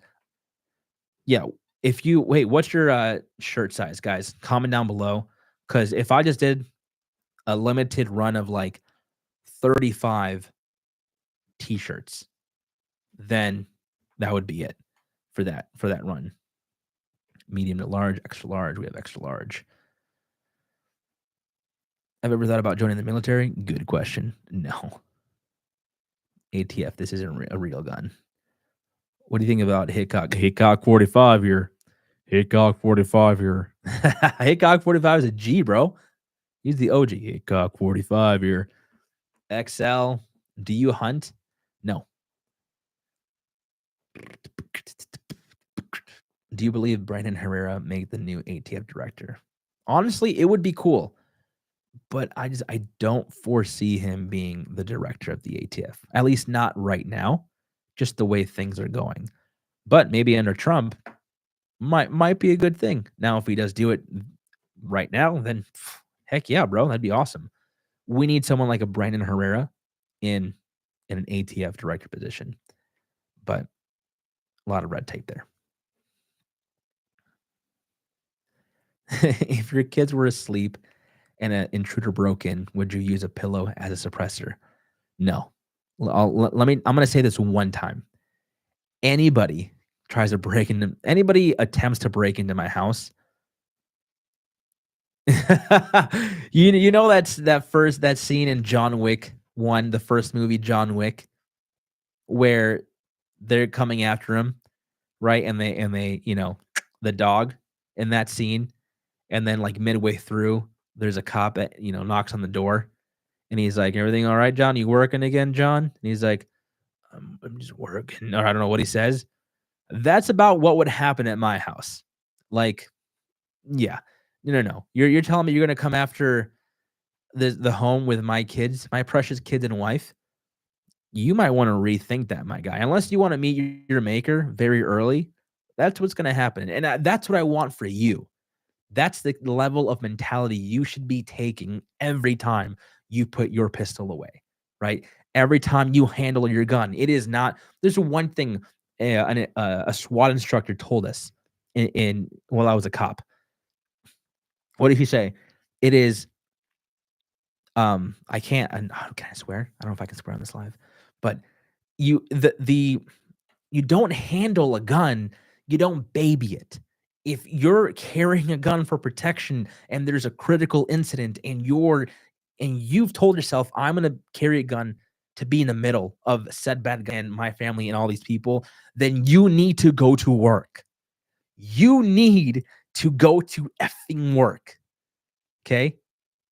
yeah, what's your, shirt size, guys? Comment down below, because if I just did a limited run of, like, 35 T-shirts, then that would be it for that run. Medium to large, extra large. We have extra large. Have you ever thought about joining the military? Good question. No. ATF, this isn't a real gun. What do you think about Hitcock? Hitcock 45 here. Hitcock 45 here. Hitcock 45 is a G, bro. He's the OG. Hitcock 45 here. XL. Do you hunt? No. Do you believe Brandon Herrera make the new ATF director? Honestly, it would be cool, but I don't foresee him being the director of the ATF. At least not right now, just the way things are going. But maybe under Trump might be a good thing. Now, if he does do it right now, then heck yeah, bro, that'd be awesome. We need someone like a Brandon Herrera in an ATF director position, but a lot of red tape there. If your kids were asleep and an intruder broke in, would you use a pillow as a suppressor? No. I'm going to say this one time. Anybody attempts to break into my house. you know that scene in John Wick 1, the first movie John Wick, where they're coming after him, right? And they, the dog in that scene, and then like midway through, there's a cop that, knocks on the door, and he's like, "Everything all right, John? You working again, John?" And he's like, I'm just working, or I don't know what he says. That's about what would happen at my house. Like, yeah, no. You're telling me you're gonna come after the home with my kids, my precious kids and wife? You might want to rethink that, my guy. Unless you want to meet your maker very early, that's what's gonna happen, and that's what I want for you. That's the level of mentality you should be taking every time you put your pistol away, right? Every time you handle your gun. It is not, there's one thing a SWAT instructor told us while I was a cop. What did he say? It is, can I swear? I don't know if I can swear on this live, but you don't handle a gun, you don't baby it. If you're carrying a gun for protection and there's a critical incident and you've told yourself, I'm going to carry a gun to be in the middle of said bad guy and my family and all these people, then you need to go to work. You need to go to effing work. Okay?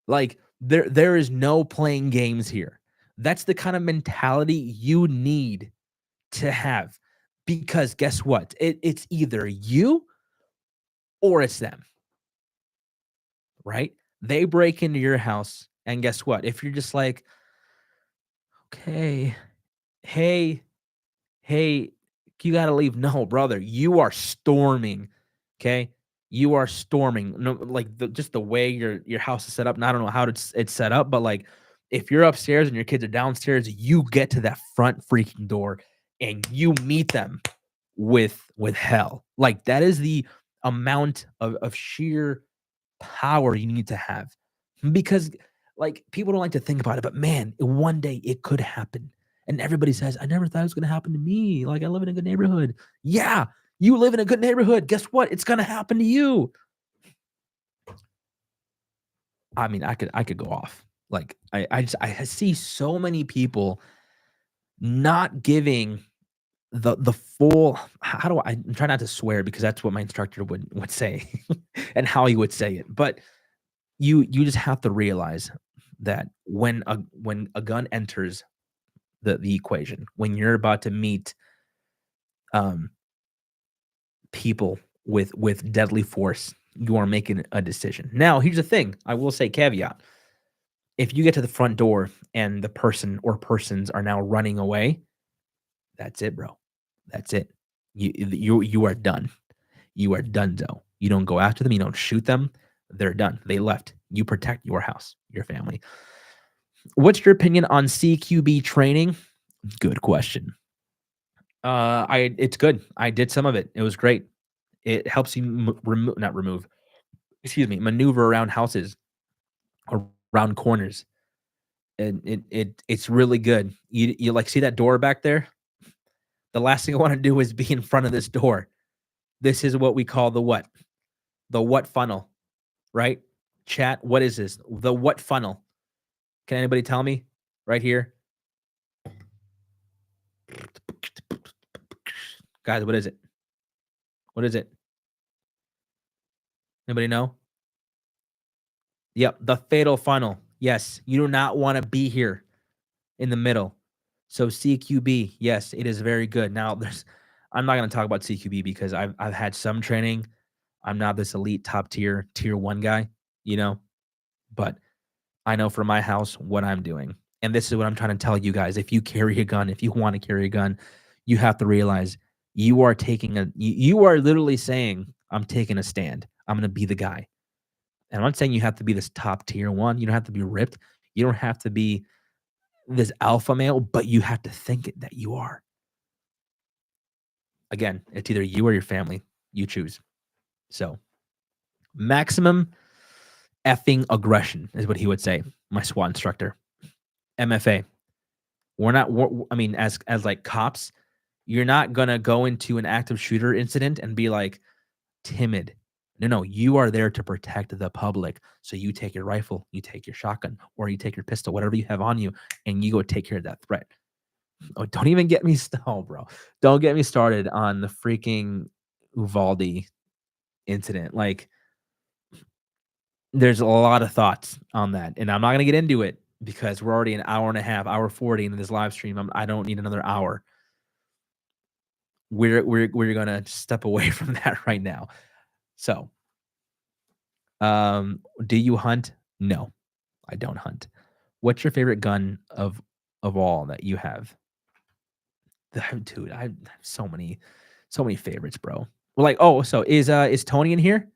Like there is no playing games here. That's the kind of mentality you need to have, because guess what? It's either you or it's them, right? They break into your house, and guess what? If you're just like, okay, hey, you got to leave. No, brother, you are storming. Okay. You are storming. No, like just the way your house is set up. And I don't know how it's set up, but like if you're upstairs and your kids are downstairs, you get to that front freaking door and you meet them with hell. Like that is the amount of sheer power you need to have, because like people don't like to think about it, but man, one day it could happen. And everybody says, I never thought it was going to happen to me. Like I live in a good neighborhood. Yeah, you live in a good neighborhood. Guess what? It's going to happen to you. I mean, I could go off. Like I see so many people not giving the full, I'm trying not to swear because that's what my instructor would say and how he would say it. But you just have to realize that when a gun enters the equation, when you're about to meet people with deadly force, you are making a decision. Now, here's the thing. I will say caveat. If you get to the front door and the person or persons are now running away, that's it, bro. That's it. You are done. You are donezo. You don't go after them. You don't shoot them. They're done. They left. You protect your house, your family. What's your opinion on CQB training? Good question. It's good. I did some of it. It was great. It helps you maneuver around houses, around corners. And it's really good. You like see that door back there? The last thing I want to do is be in front of this door. This is what we call the what? The what funnel, right? Chat, what is this? The what funnel? Can anybody tell me? Right here. Guys, what is it? What is it? Anybody know? Yep, the fatal funnel. Yes, you do not want to be here in the middle. So CQB, yes, it is very good. Now, I'm not going to talk about CQB because I've had some training. I'm not this elite top tier 1 guy, but I know for my house what I'm doing. And this is what I'm trying to tell you guys. If you carry a gun, if you want to carry a gun, you have to realize you are literally saying, I'm taking a stand. I'm going to be the guy. And I'm not saying you have to be this top tier 1. You don't have to be ripped. You don't have to be this alpha male, but you have to think it that you are. Again, it's either you or your family. You choose. So, maximum effing aggression is what he would say, my SWAT instructor. MFA. As like cops, you're not going to go into an active shooter incident and be like timid. No, you are there to protect the public. So you take your rifle, you take your shotgun, or you take your pistol, whatever you have on you, and you go take care of that threat. Oh, don't even get me started, bro. Don't get me started on the freaking Uvalde incident. Like, there's a lot of thoughts on that, and I'm not going to get into it because we're already an hour and a half, hour 40 into this live stream. I don't need another hour. We're going to step away from that right now. So, do you hunt? No, I don't hunt. What's your favorite gun of all that you have? Dude, I have so many favorites, bro. Well, like, so is Tony in here?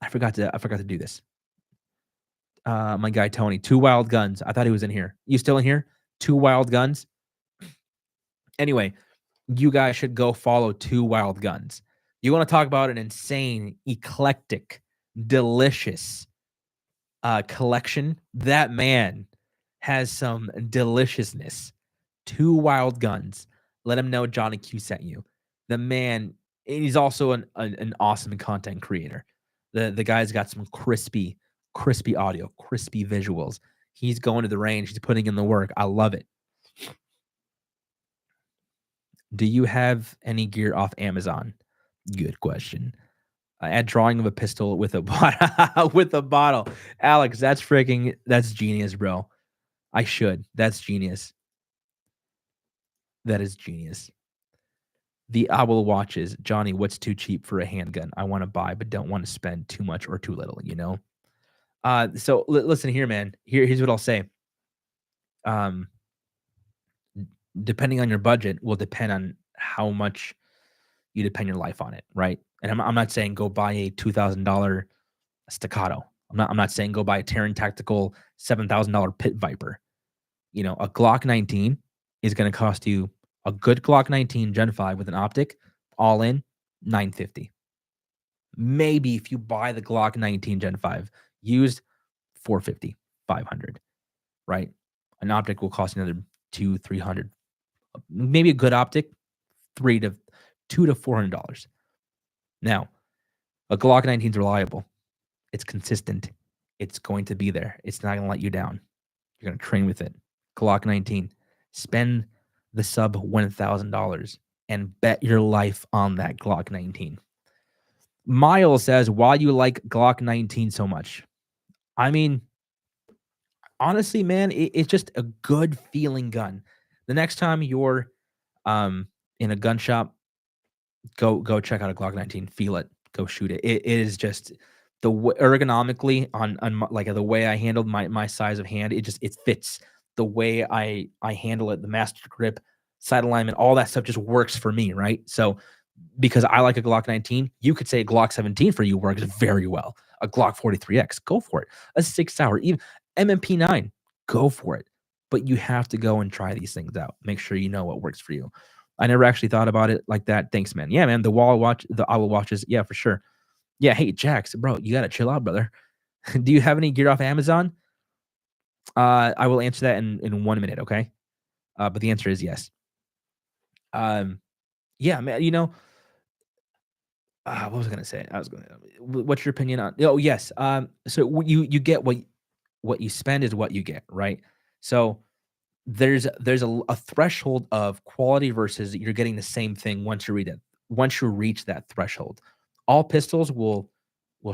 I forgot to do this. My guy Tony, 2 Wild Guns. I thought he was in here. You still in here? 2 Wild Guns. Anyway, you guys should go follow 2 Wild Guns. You want to talk about an insane, eclectic, delicious collection? That man has some deliciousness. 2 Wild Guns. Let him know Johnny Q sent you. The man, and he's also an awesome content creator. The guy's got some crispy audio, crispy visuals. He's going to the range. He's putting in the work. I love it. Do you have any gear off Amazon? Good question. Add drawing of a pistol with a with a bottle. Alex, that's genius, bro. I should. That's genius. That is genius. The Owl watches. Johnny, what's too cheap for a handgun? I want to buy, but don't want to spend too much or too little, you know? So listen here, man. Here's what I'll say. Depending on your budget will depend on how much you depend your life on it, right? And I'm not saying go buy a $2,000 staccato. I'm not saying go buy a Terran Tactical $7,000 Pit Viper. You know, a Glock 19 is going to cost you a good Glock 19 Gen 5 with an optic, all in $950. Maybe if you buy the Glock 19 Gen 5 used, $450, $500, right? An optic will cost you another $200-$300. Maybe a good optic, $200 to $400. Now, a Glock 19 is reliable. It's consistent. It's going to be there. It's not going to let you down. You're going to train with it. Glock 19. Spend the sub $1,000 and bet your life on that Glock 19. Miles says, why do you like Glock 19 so much? I mean, honestly, man, it's just a good feeling gun. The next time you're in a gun shop, go check out a Glock 19. Feel it. Go shoot it. It is just ergonomically on like the way I handled my size of hand. It fits the way I handle it. The master grip, side alignment, all that stuff just works for me, right? So because I like a Glock 19, you could say a Glock 17 for you works very well. A Glock 43X, go for it. A 6-hour, even MMP 9, go for it. But you have to go and try these things out. Make sure you know what works for you. I never actually thought about it like that. Thanks, man. Yeah, man. The Owl watches. Yeah, for sure. Yeah. Hey, Jax, bro, you gotta chill out, brother. Do you have any gear off Amazon? I will answer that in 1 minute. Okay. But the answer is yes. Yeah, man. You know, what was I gonna say? What's your opinion on? Oh, yes. So you get what you spend is what you get, right? So there's a threshold of quality versus you're getting the same thing once you reach that threshold. All pistols will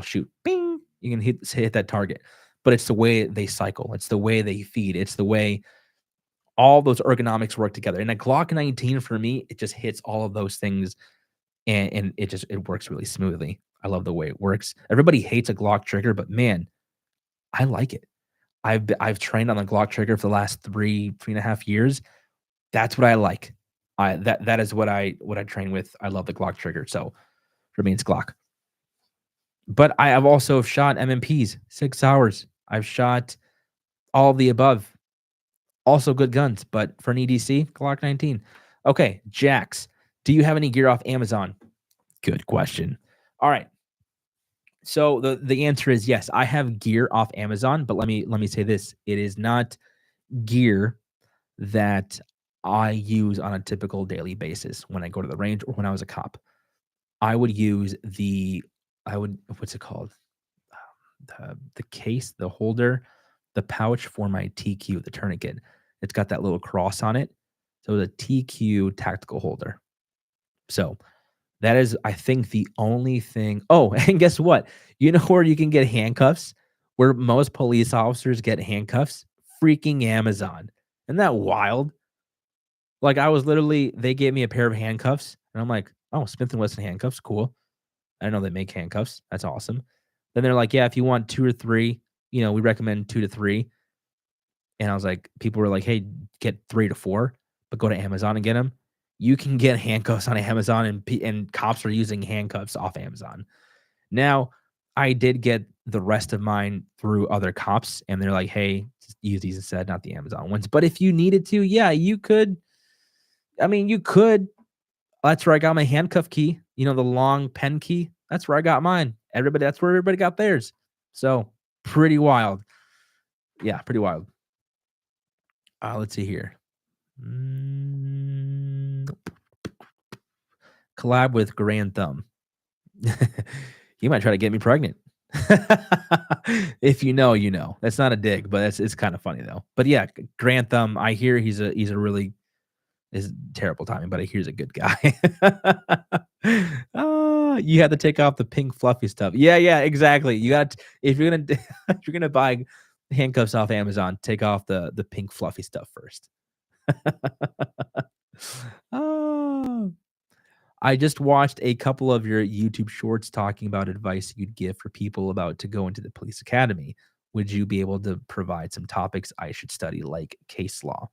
shoot, bing, you can hit that target, but it's the way they cycle, it's the way they feed, it's the way all those ergonomics work together. And a Glock 19 for me, it just hits all of those things, and it works really smoothly. I love the way it works. Everybody hates a Glock trigger, but man, I like it. I've trained on the Glock trigger for the last 3.5 years. That's what I like. That is what I train with. I love the Glock trigger. So for me, it's Glock. But I have also shot MMPs, 6 hours. I've shot all of the above. Also good guns, but for an EDC, Glock 19. Okay, Jax, do you have any gear off Amazon? Good question. All right. So the answer is yes. I have gear off Amazon, but let me say this: it is not gear that I use on a typical daily basis when I go to the range or when I was a cop. I would use what's it called? The case, the holder, the pouch for my TQ, the tourniquet. It's got that little cross on it. So the TQ tactical holder. So that is, I think, the only thing. Oh, and guess what? You know where you can get handcuffs? Where most police officers get handcuffs? Freaking Amazon. Isn't that wild? Like they gave me a pair of handcuffs, and I'm like, oh, Smith & Wesson handcuffs, cool. I didn't know they make handcuffs. That's awesome. Then they're like, yeah, if you want 2 or 3, we recommend 2 to 3. And I was like, people were like, hey, get 3 to 4, but go to Amazon and get them. You can get handcuffs on Amazon, and cops are using handcuffs off Amazon. Now, I did get the rest of mine through other cops, and they're like, hey, just use these instead, not the Amazon ones. But if you needed to, yeah, you could. I mean, you could. That's where I got my handcuff key, the long pen key. That's where I got mine. That's where everybody got theirs. So pretty wild. Yeah, pretty wild. Let's see here. collab with Grand Thumb. He might try to get me pregnant. If you know, you know. That's not a dig, but it's kind of funny though. But yeah, Grand Thumb. I hear he's a really is terrible timing, but I hear he's a good guy. You have to take off the pink fluffy stuff. Yeah, exactly. You got if you're gonna if you're gonna buy handcuffs off Amazon, take off the pink fluffy stuff first. Oh. I just watched a couple of your YouTube shorts talking about advice you'd give for people about to go into the police academy. Would you be able to provide some topics I should study, like case law?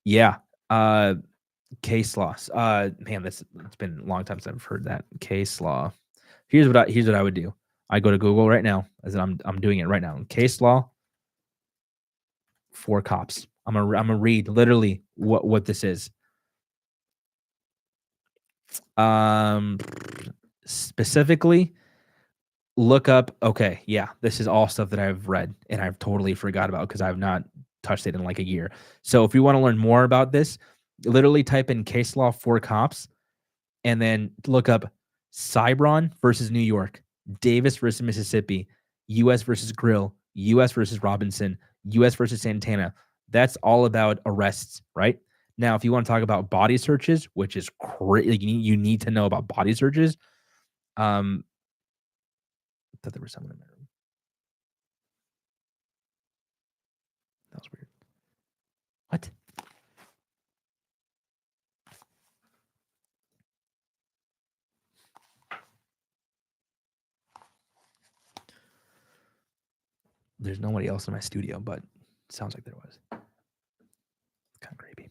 Yeah, case laws. Man, it's been a long time since I've heard that case law. Here's what I would do. I go to Google right now, as I'm doing it right now. Case law for cops. I'm gonna read literally what this is. Specifically, look up. Okay, yeah, this is all stuff that I've read and I've totally forgot about because I've not touched it in like a year. So if you want to learn more about this, literally type in case law for cops and then look up Cybron versus New York, Davis versus Mississippi, U.S. versus Grill, U.S. versus Robinson, U.S. versus Santana. That's all about arrests, right? Now, if you want to talk about body searches, which is crazy, you need to know about body searches. I thought there was someone in my room. That was weird. What? There's nobody else in my studio, but it sounds like there was. It's kind of creepy.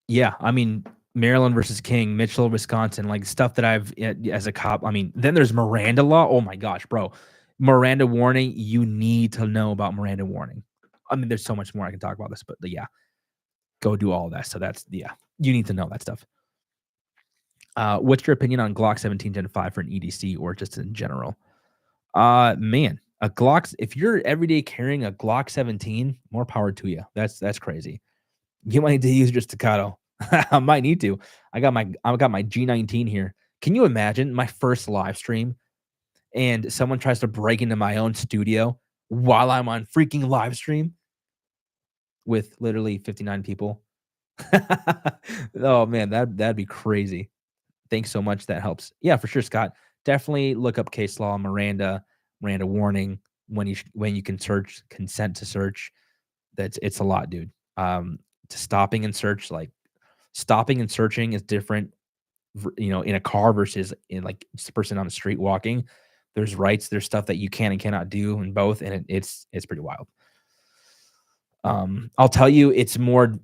Yeah, I mean, Maryland versus King, Mitchell, Wisconsin, like stuff that I've as a cop. I mean, then there's Miranda law. Oh my gosh, bro. Miranda warning. You need to know about Miranda warning. I mean, there's so much more I can talk about this, but yeah, go do all that. So that's, yeah, you need to know that stuff. What's your opinion on Glock 17 Gen 5 for an EDC or just in general? Man, a Glock, if you're every day carrying a Glock 17, more power to you. That's crazy. You might need to use your staccato. I might need to. I got my G19 here. Can you imagine my first live stream and someone tries to break into my own studio while I'm on freaking live stream with literally 59 people? Oh man, that'd be crazy. Thanks so much. That helps. Yeah, for sure, Scott. Definitely look up case law, Miranda warning, when you can search, consent to search. It's a lot, dude. To stopping and search, like stopping and searching is different, in a car versus in like just a person on the street walking. There's rights, there's stuff that you can and cannot do in both, and it's pretty wild. I'll tell you, it's more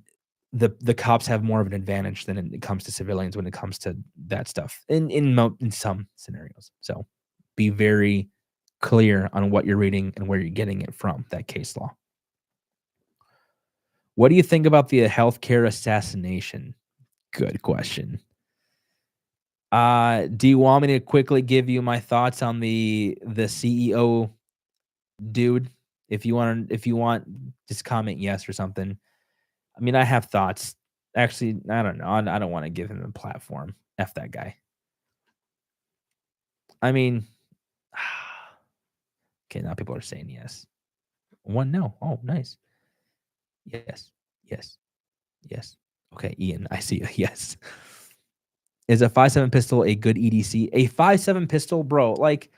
the cops have more of an advantage than it comes to civilians when it comes to that stuff in some scenarios. So be very clear on what you're reading and where you're getting it from, that case law. What do you think about the healthcare assassination? Good question. Do you want me to quickly give you my thoughts on the CEO dude? If you want, just comment yes or something. I mean, I have thoughts. Actually, I don't know. I don't want to give him a platform. F that guy. I mean, okay, now people are saying yes. One no. Oh, nice. Yes. Okay, Ian, I see. Yes. Is a 5.7 pistol a good EDC? A 5.7 pistol, bro, like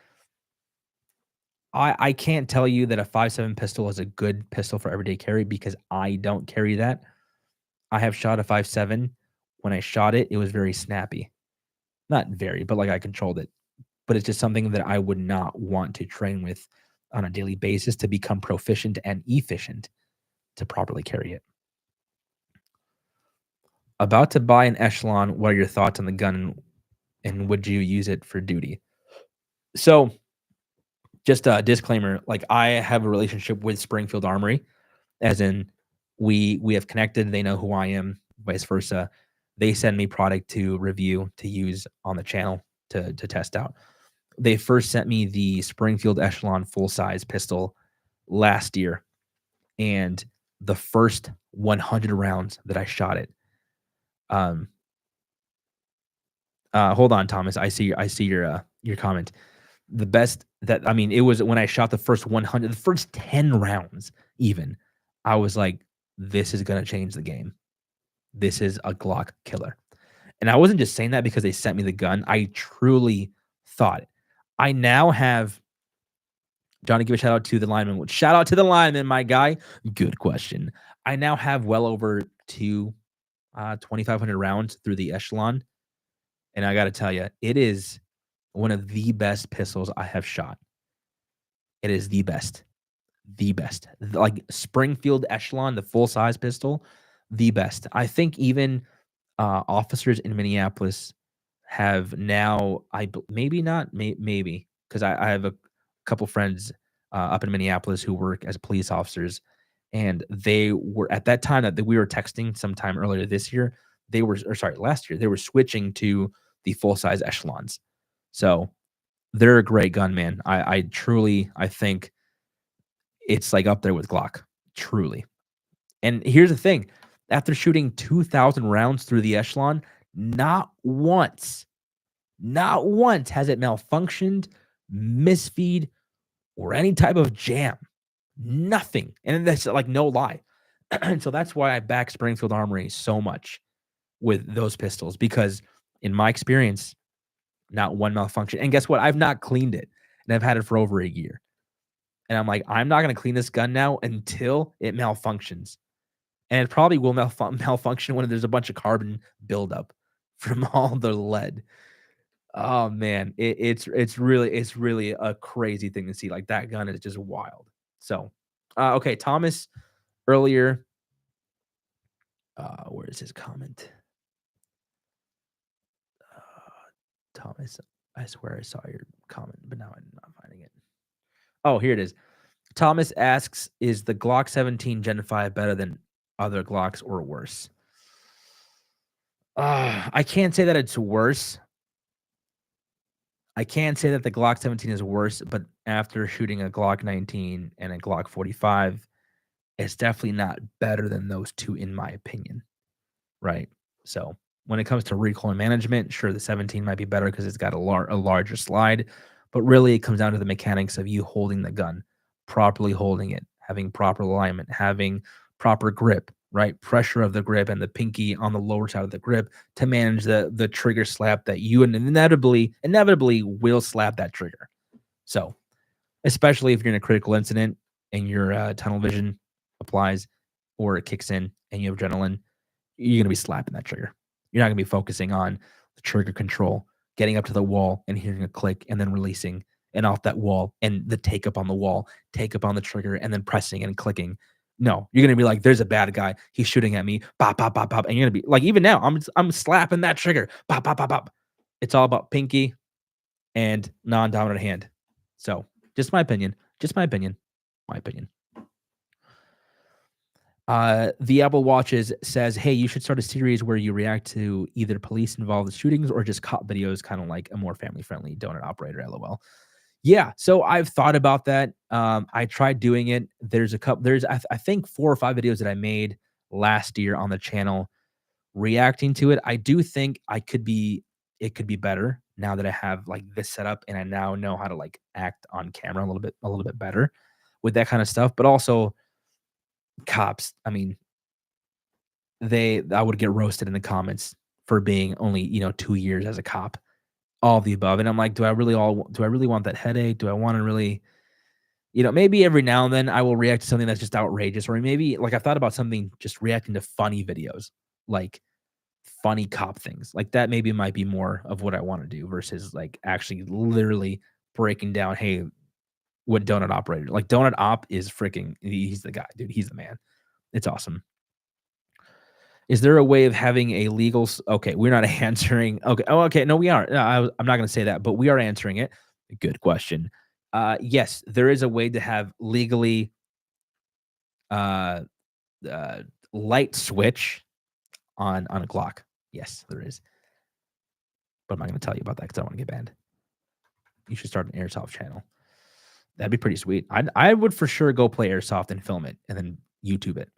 I can't tell you that a 5.7 pistol is a good pistol for everyday carry because I don't carry that. I have shot a 5.7. When I shot it, it was very snappy. Not very, but like I controlled it. But it's just something that I would not want to train with on a daily basis to become proficient and efficient to properly carry it. About to buy an Echelon. What are your thoughts on the gun and would you use it for duty? So just a disclaimer, like I have a relationship with Springfield Armory, as in we have connected. They know who I am, vice versa. They send me product to review, to use on the channel to test out. They first sent me the Springfield Echelon full-size pistol last year, and the first 100 rounds that I shot it, Hold on, Thomas. I see your comment. The best that I mean, it was when I shot the first 100, the first 10 rounds. Even I was like, this is gonna change the game. This is a Glock killer. And I wasn't just saying that because they sent me the gun. I truly thought it. I now have Johnny, give a shout out to the lineman. Shout out to the lineman, my guy. Good question. I now have well over 2,500 rounds through the echelon. And I got to tell you, it is one of the best pistols I have shot. It is the best. The best. Like Springfield echelon, the full size pistol, the best. I think even officers in Minneapolis have now, maybe not, maybe, because I have a couple friends up in Minneapolis who work as police officers, and they were at that time that we were texting sometime earlier this year. They were, or sorry, last year they were switching to the full size echelons. So they're a great gun, man. I truly, I think it's like up there with Glock, truly. And here's the thing: after shooting 2,000 rounds through the echelon, not once has it malfunctioned, misfeed, or any type of jam. Nothing. And that's like no lie. And so that's why I back Springfield Armory so much with those pistols, because in my experience, not one malfunction. And guess what? I've not cleaned it, and I've had it for over a year. And I'm like, I'm not going to clean this gun now until it malfunctions. And it probably will malfunction when there's a bunch of carbon buildup from all the lead. Oh man, it's really a crazy thing to see. Like that gun is just wild. So, okay, Thomas earlier. Where is his comment? Thomas, I swear I saw your comment, but now I'm not finding it. Oh, here it is. Thomas asks, "Is the Glock 17 Gen 5 better than other Glocks or worse?" I can't say that it's worse. I can say that the Glock 17 is worse, but after shooting a Glock 19 and a Glock 45, it's definitely not better than those two, in my opinion. Right? So when it comes to recoil management, sure, the 17 might be better because it's got a larger slide, but really it comes down to the mechanics of you holding the gun, properly holding it, having proper alignment, having proper grip, right? Pressure of the grip and the pinky on the lower side of the grip to manage the trigger slap that you inevitably will slap that trigger. So, especially if you're in a critical incident and your tunnel vision applies or it kicks in and you have adrenaline, you're going to be slapping that trigger. You're not going to be focusing on the trigger control, getting up to the wall and hearing a click and then releasing and off that wall and the take up on the wall, take up on the trigger and then pressing and clicking. No, you're going to be like, there's a bad guy. He's shooting at me. Bop, bop, bop, bop. And you're going to be like, even now, I'm slapping that trigger. Bop, bop, bop, bop. It's all about pinky and non-dominant hand. So just my opinion. My opinion. The Apple Watches says, "Hey, you should start a series where you react to either police involved shootings or just cop videos, kind of like a more family friendly donut operator." LOL. Yeah, so I've thought about that. I tried doing it. There's a couple. There's I think 4 or 5 videos that I made last year on the channel reacting to it. I do think it could be better now that I have like this setup and I now know how to like act on camera a little bit better with that kind of stuff. But also cops, I mean, I would get roasted in the comments for being only, 2 years as a cop, all of the above. And I'm like, do I really want that headache? Do I want to really, maybe every now and then I will react to something that's just outrageous, or maybe like I thought about something, just reacting to funny videos, like funny cop things like that. Maybe might be more of what I want to do versus like actually literally breaking down, hey, what donut operator, like donut op is freaking, he's the guy, dude. He's the man. It's awesome. Is there a way of having a legal? Okay, we're not answering. Okay, oh, okay, no, we are. No, I'm not going to say that, but we are answering it. Good question. Yes, there is a way to have legally uh, light switch on a Glock. Yes, there is, but I'm not going to tell you about that because I don't want to get banned. You should start an airsoft channel. That'd be pretty sweet. I would for sure go play airsoft and film it and then YouTube it.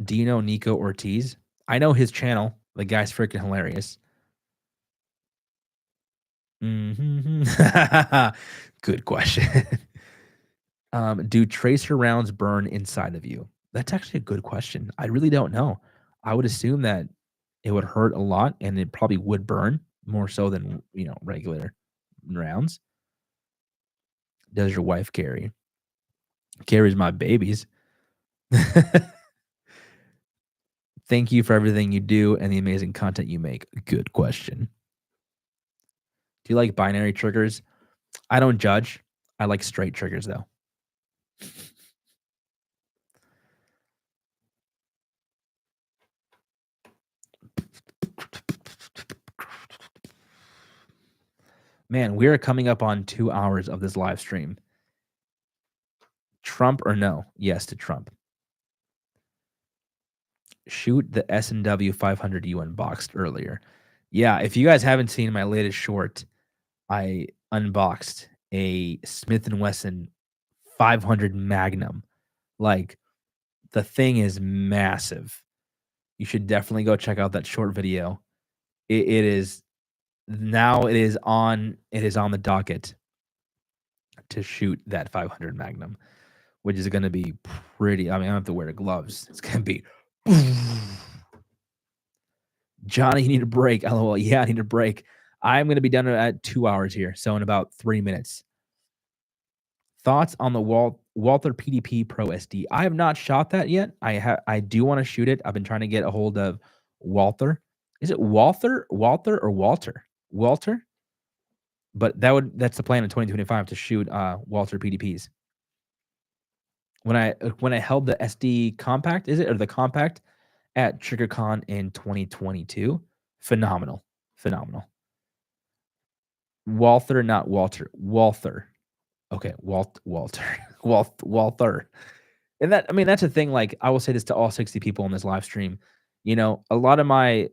Do you know Nico Ortiz? I know his channel. The guy's freaking hilarious. Good question. Do tracer rounds burn inside of you? That's actually a good question. I really don't know. I would assume that it would hurt a lot and it probably would burn more so than, regular rounds. Does your wife carry? Carries my babies. Thank you for everything you do and the amazing content you make. Good question. Do you like binary triggers? I don't judge. I like straight triggers though. Man, we are coming up on 2 hours of this live stream. Trump or no? Yes to Trump. Shoot the S&W 500 you unboxed earlier. Yeah, if you guys haven't seen my latest short, I unboxed a Smith & Wesson 500 Magnum. Like, the thing is massive. You should definitely go check out that short video. It is on the docket to shoot that 500 Magnum, which is going to be pretty. I mean, I don't have to wear the gloves. It's going to be Johnny, you need a break. LOL. Yeah, I need a break. I'm going to be done at 2 hours here, so in about 3 minutes. Thoughts on the Walther PDP Pro SD? I have not shot that yet. I do want to shoot it. I've been trying to get a hold of Walther. Is it Walther or Walter? Walter? But that's the plan in 2025 to shoot Walther PDPs. When I held the SD compact, is it, or the compact at TriggerCon in 2022? Phenomenal. Walther, not Walter. Walther. Okay, Walter. Walther. And that's a thing. Like, I will say this to all 60 people in this live stream. A lot of my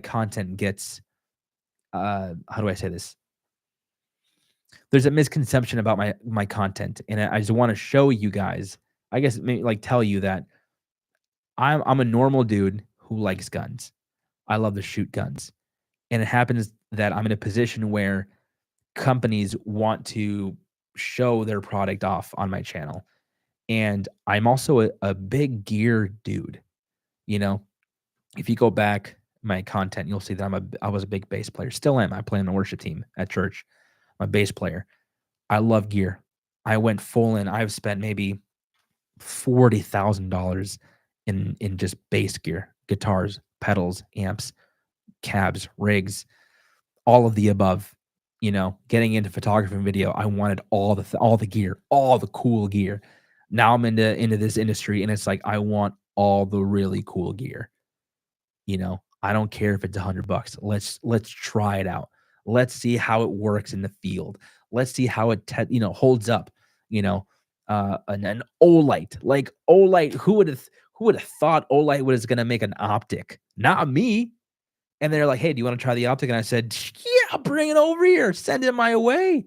content gets how do I say this? There's a misconception about my content, and I just want to show you guys, I guess, maybe like tell you that I'm a normal dude who likes guns. I love to shoot guns. And it happens that I'm in a position where companies want to show their product off on my channel. And I'm also a big gear dude. If you go back my content, you'll see that I was a big bass player. Still am. I play on the worship team at church. I'm a bass player. I love gear. I went full in. I've spent maybe $40,000 in just bass gear, guitars, pedals, amps, cabs, rigs, all of the above. Getting into photography and video, I wanted all the gear, all the cool gear. Now I'm into this industry, and it's like I want all the really cool gear. I don't care if it's $100. Let's try it out. Let's see how it works in the field. Let's see how it holds up. An Olight, like Olight. Who would have thought Olight was going to make an optic? Not me. And they're like, "Hey, do you want to try the optic?" And I said, "Yeah, bring it over here. Send it my way."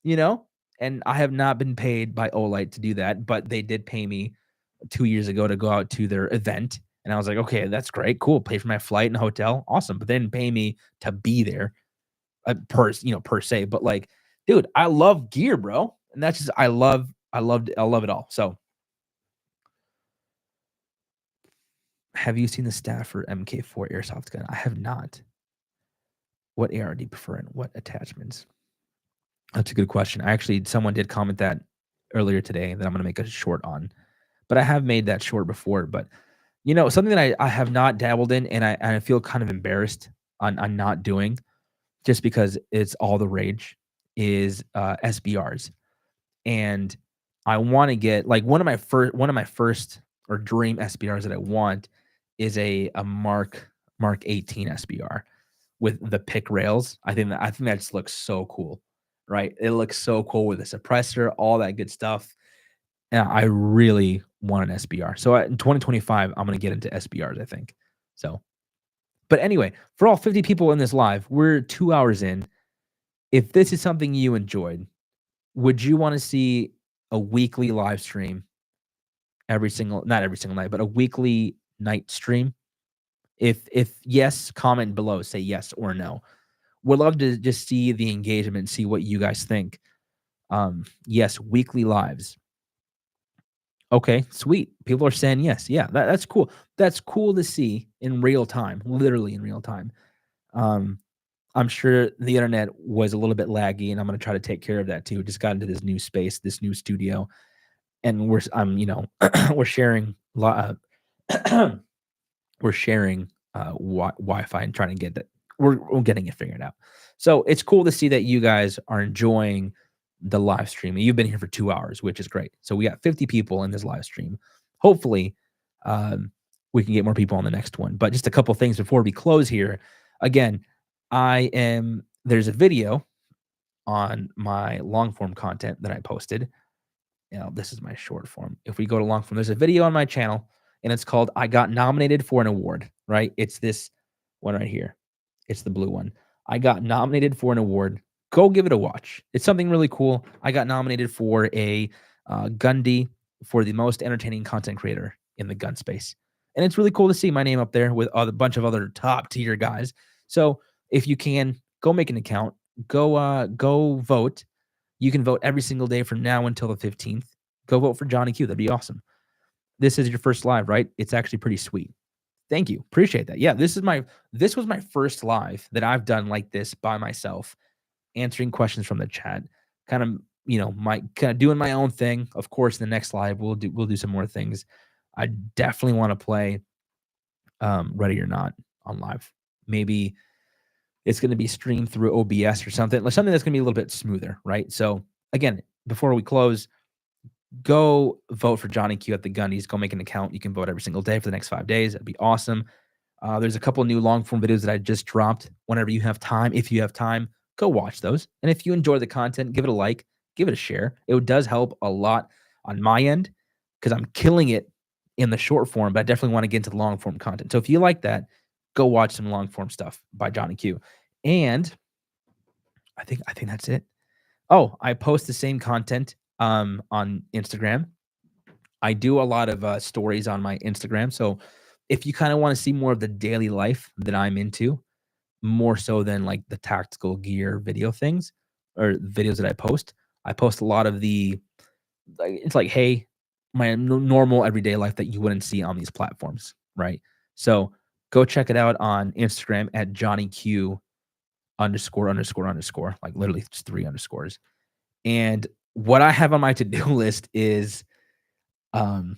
And I have not been paid by Olight to do that, but they did pay me 2 years ago to go out to their event. And I was like, "Okay, that's great. Cool. Pay for my flight and hotel. Awesome." But they didn't pay me to be there per se. But like, dude, I love gear, bro. And that's just, I love it all. So have you seen the Stafford MK4 airsoft gun? I have not. What AR do you prefer and what attachments? That's a good question. Someone did comment that earlier today that I'm going to make a short on, but I have made that short before. But something that I have not dabbled in, and I feel kind of embarrassed on not doing, just because it's all the rage, is SBRs. And I want to get, like, one of my first or dream SBRs that I want is a Mark 18 SBR with the pick rails. I think that just looks so cool, right? It looks so cool with the suppressor, all that good stuff. And I really want an SBR. So in 2025, I'm going to get into SBRs, I think. So, but anyway, for all 50 people in this live, we're 2 hours in. If this is something you enjoyed, would you want to see a weekly live stream not every single night, but a weekly night stream? If yes, comment below, say yes or no. Would love to just see the engagement, see what you guys think. Yes, weekly lives. Okay, sweet. People are saying yes. Yeah, that's cool. That's cool to see in real time, literally in real time. I'm sure the internet was a little bit laggy, and I'm going to try to take care of that too. Just got into this new space, this new studio, and we're sharing we're sharing Wi-Fi and trying to get that. We're getting it figured out. So it's cool to see that you guys are enjoying the live stream. And you've been here for 2 hours, which is great. So we got 50 people in this live stream. Hopefully, we can get more people on the next one. But just a couple things before we close here. Again, there's a video on my long form content that I posted. This is my short form. If we go to long form, there's a video on my channel, and it's called I Got Nominated for an Award, right? It's this one right here. It's the blue one. I got nominated for an award. Go give it a watch. It's something really cool. I got nominated for a Gundie for the most entertaining content creator in the gun space. And it's really cool to see my name up there with a bunch of other top tier guys. So if you can, go make an account. Go vote. You can vote every single day from now until the 15th. Go vote for Johnny Q. That'd be awesome. This is your first live, right? It's actually pretty sweet. Thank you. Appreciate that. Yeah, this was my first live that I've done like this by myself, answering questions from the chat. Kind of doing my own thing. Of course, the next live we'll do some more things. I definitely want to play Ready or Not on live. Maybe it's going to be streamed through OBS or something that's going to be a little bit smoother, right? So again, before we close, go vote for Johnny Q at the Gundies. Go make an account. You can vote every single day for the next 5 days. That'd be awesome. There's a couple new long form videos that I just dropped. Whenever you have time, if you have time, go watch those. And if you enjoy the content, give it a like, give it a share. It does help a lot on my end because I'm killing it in the short form, but I definitely want to get into the long form content. So if you like that, go watch some long form stuff by Johnny Q. And I think that's it. Oh, I post the same content on Instagram. I do a lot of stories on my Instagram. So if you kind of want to see more of the daily life that I'm into, more so than like the tactical gear video things or videos that I post a lot of it's like, hey, my normal everyday life that you wouldn't see on these platforms, right? So go check it out on Instagram at Johnny Q ____, like literally just 3 underscores. And what I have on my to-do list is, sorry,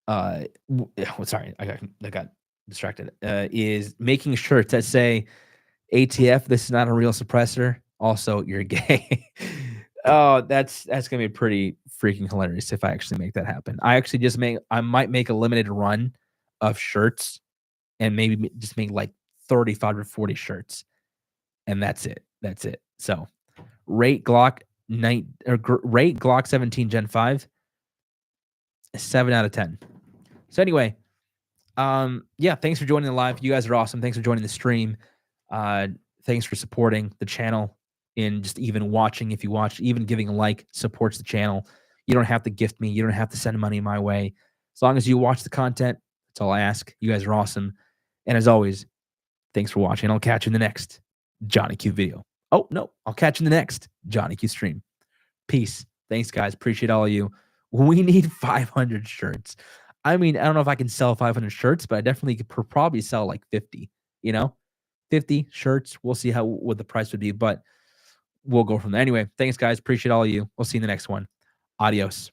I got distracted. Is making shirts that say ATF, this is not a real suppressor. Also, you're gay. Oh, that's gonna be pretty freaking hilarious if I actually make that happen. I might make a limited run of shirts and maybe just make like 35 or 40 shirts. And that's it. So rate Glock 17 Gen 5 7 out of 10. So anyway, yeah, thanks for joining the live. You guys are awesome. Thanks for joining the stream. Thanks for supporting the channel in just even watching. If you watch, even giving a like supports the channel. You don't have to gift me. You don't have to send money my way. As long as you watch the content, that's all I ask. You guys are awesome. And as always, thanks for watching. I'll catch you in the next Johnny Q video. Oh, no, I'll catch you in the next Johnny Q stream. Peace. Thanks, guys. Appreciate all of you. We need 500 shirts. I mean, I don't know if I can sell 500 shirts, but I definitely could probably sell like 50, 50 shirts. We'll see what the price would be, but we'll go from there. Anyway, thanks, guys. Appreciate all of you. We'll see you in the next one. Adios.